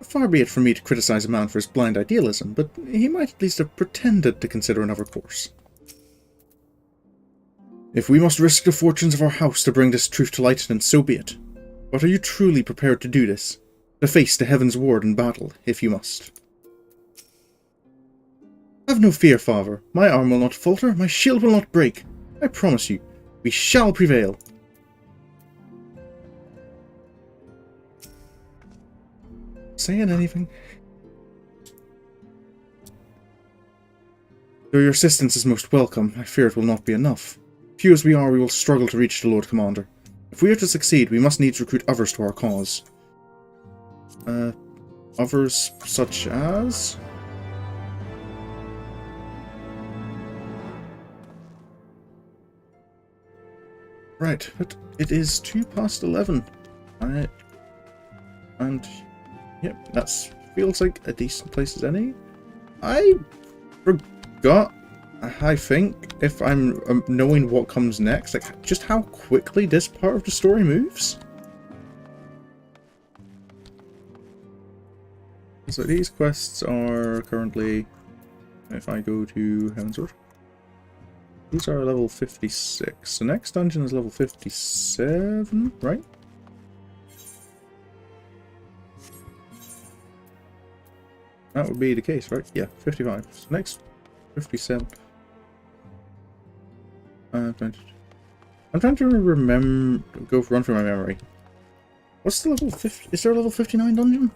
Far be it from me to criticize a man for his blind idealism, but he might at least have pretended to consider another course. If we must risk the fortunes of our house to bring this truth to light, then so be it. But are you truly prepared to do this? To face the Heavensward in battle, if you must? Have no fear, father. My arm will not falter, my shield will not break. I promise you, we shall prevail. Saying anything? Though your assistance is most welcome, I fear it will not be enough. Few as we are, we will struggle to reach the Lord Commander. If we are to succeed, we must needs recruit others to our cause. Others such as... Right, but it is 11:02. And... Yep, that feels like a decent place as any. I forgot, I think, if I'm knowing what comes next, like just how quickly this part of the story moves. So these quests are currently, if I go to Heavensward, these are level 56. The next dungeon is level 57, right? That would be the case, right? Yeah, 55. So next, 57. I'm trying to remember, run through my memory. What's the level 50? Is there a level 59 dungeon?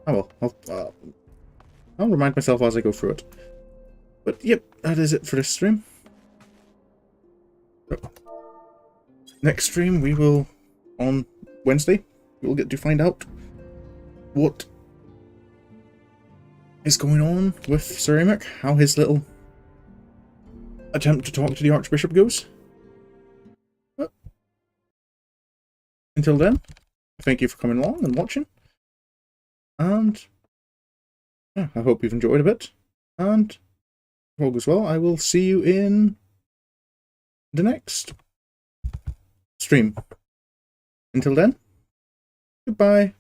Oh well, I'll remind myself as I go through it. But yep, that is it for this stream. So, next stream we will, on Wednesday, we'll get to find out what is going on with Sir Aemeric, how his little attempt to talk to the Archbishop goes. But until then, thank you for coming along and watching. And yeah, I hope you've enjoyed a bit. And if all goes well, I will see you in the next stream. Until then, goodbye.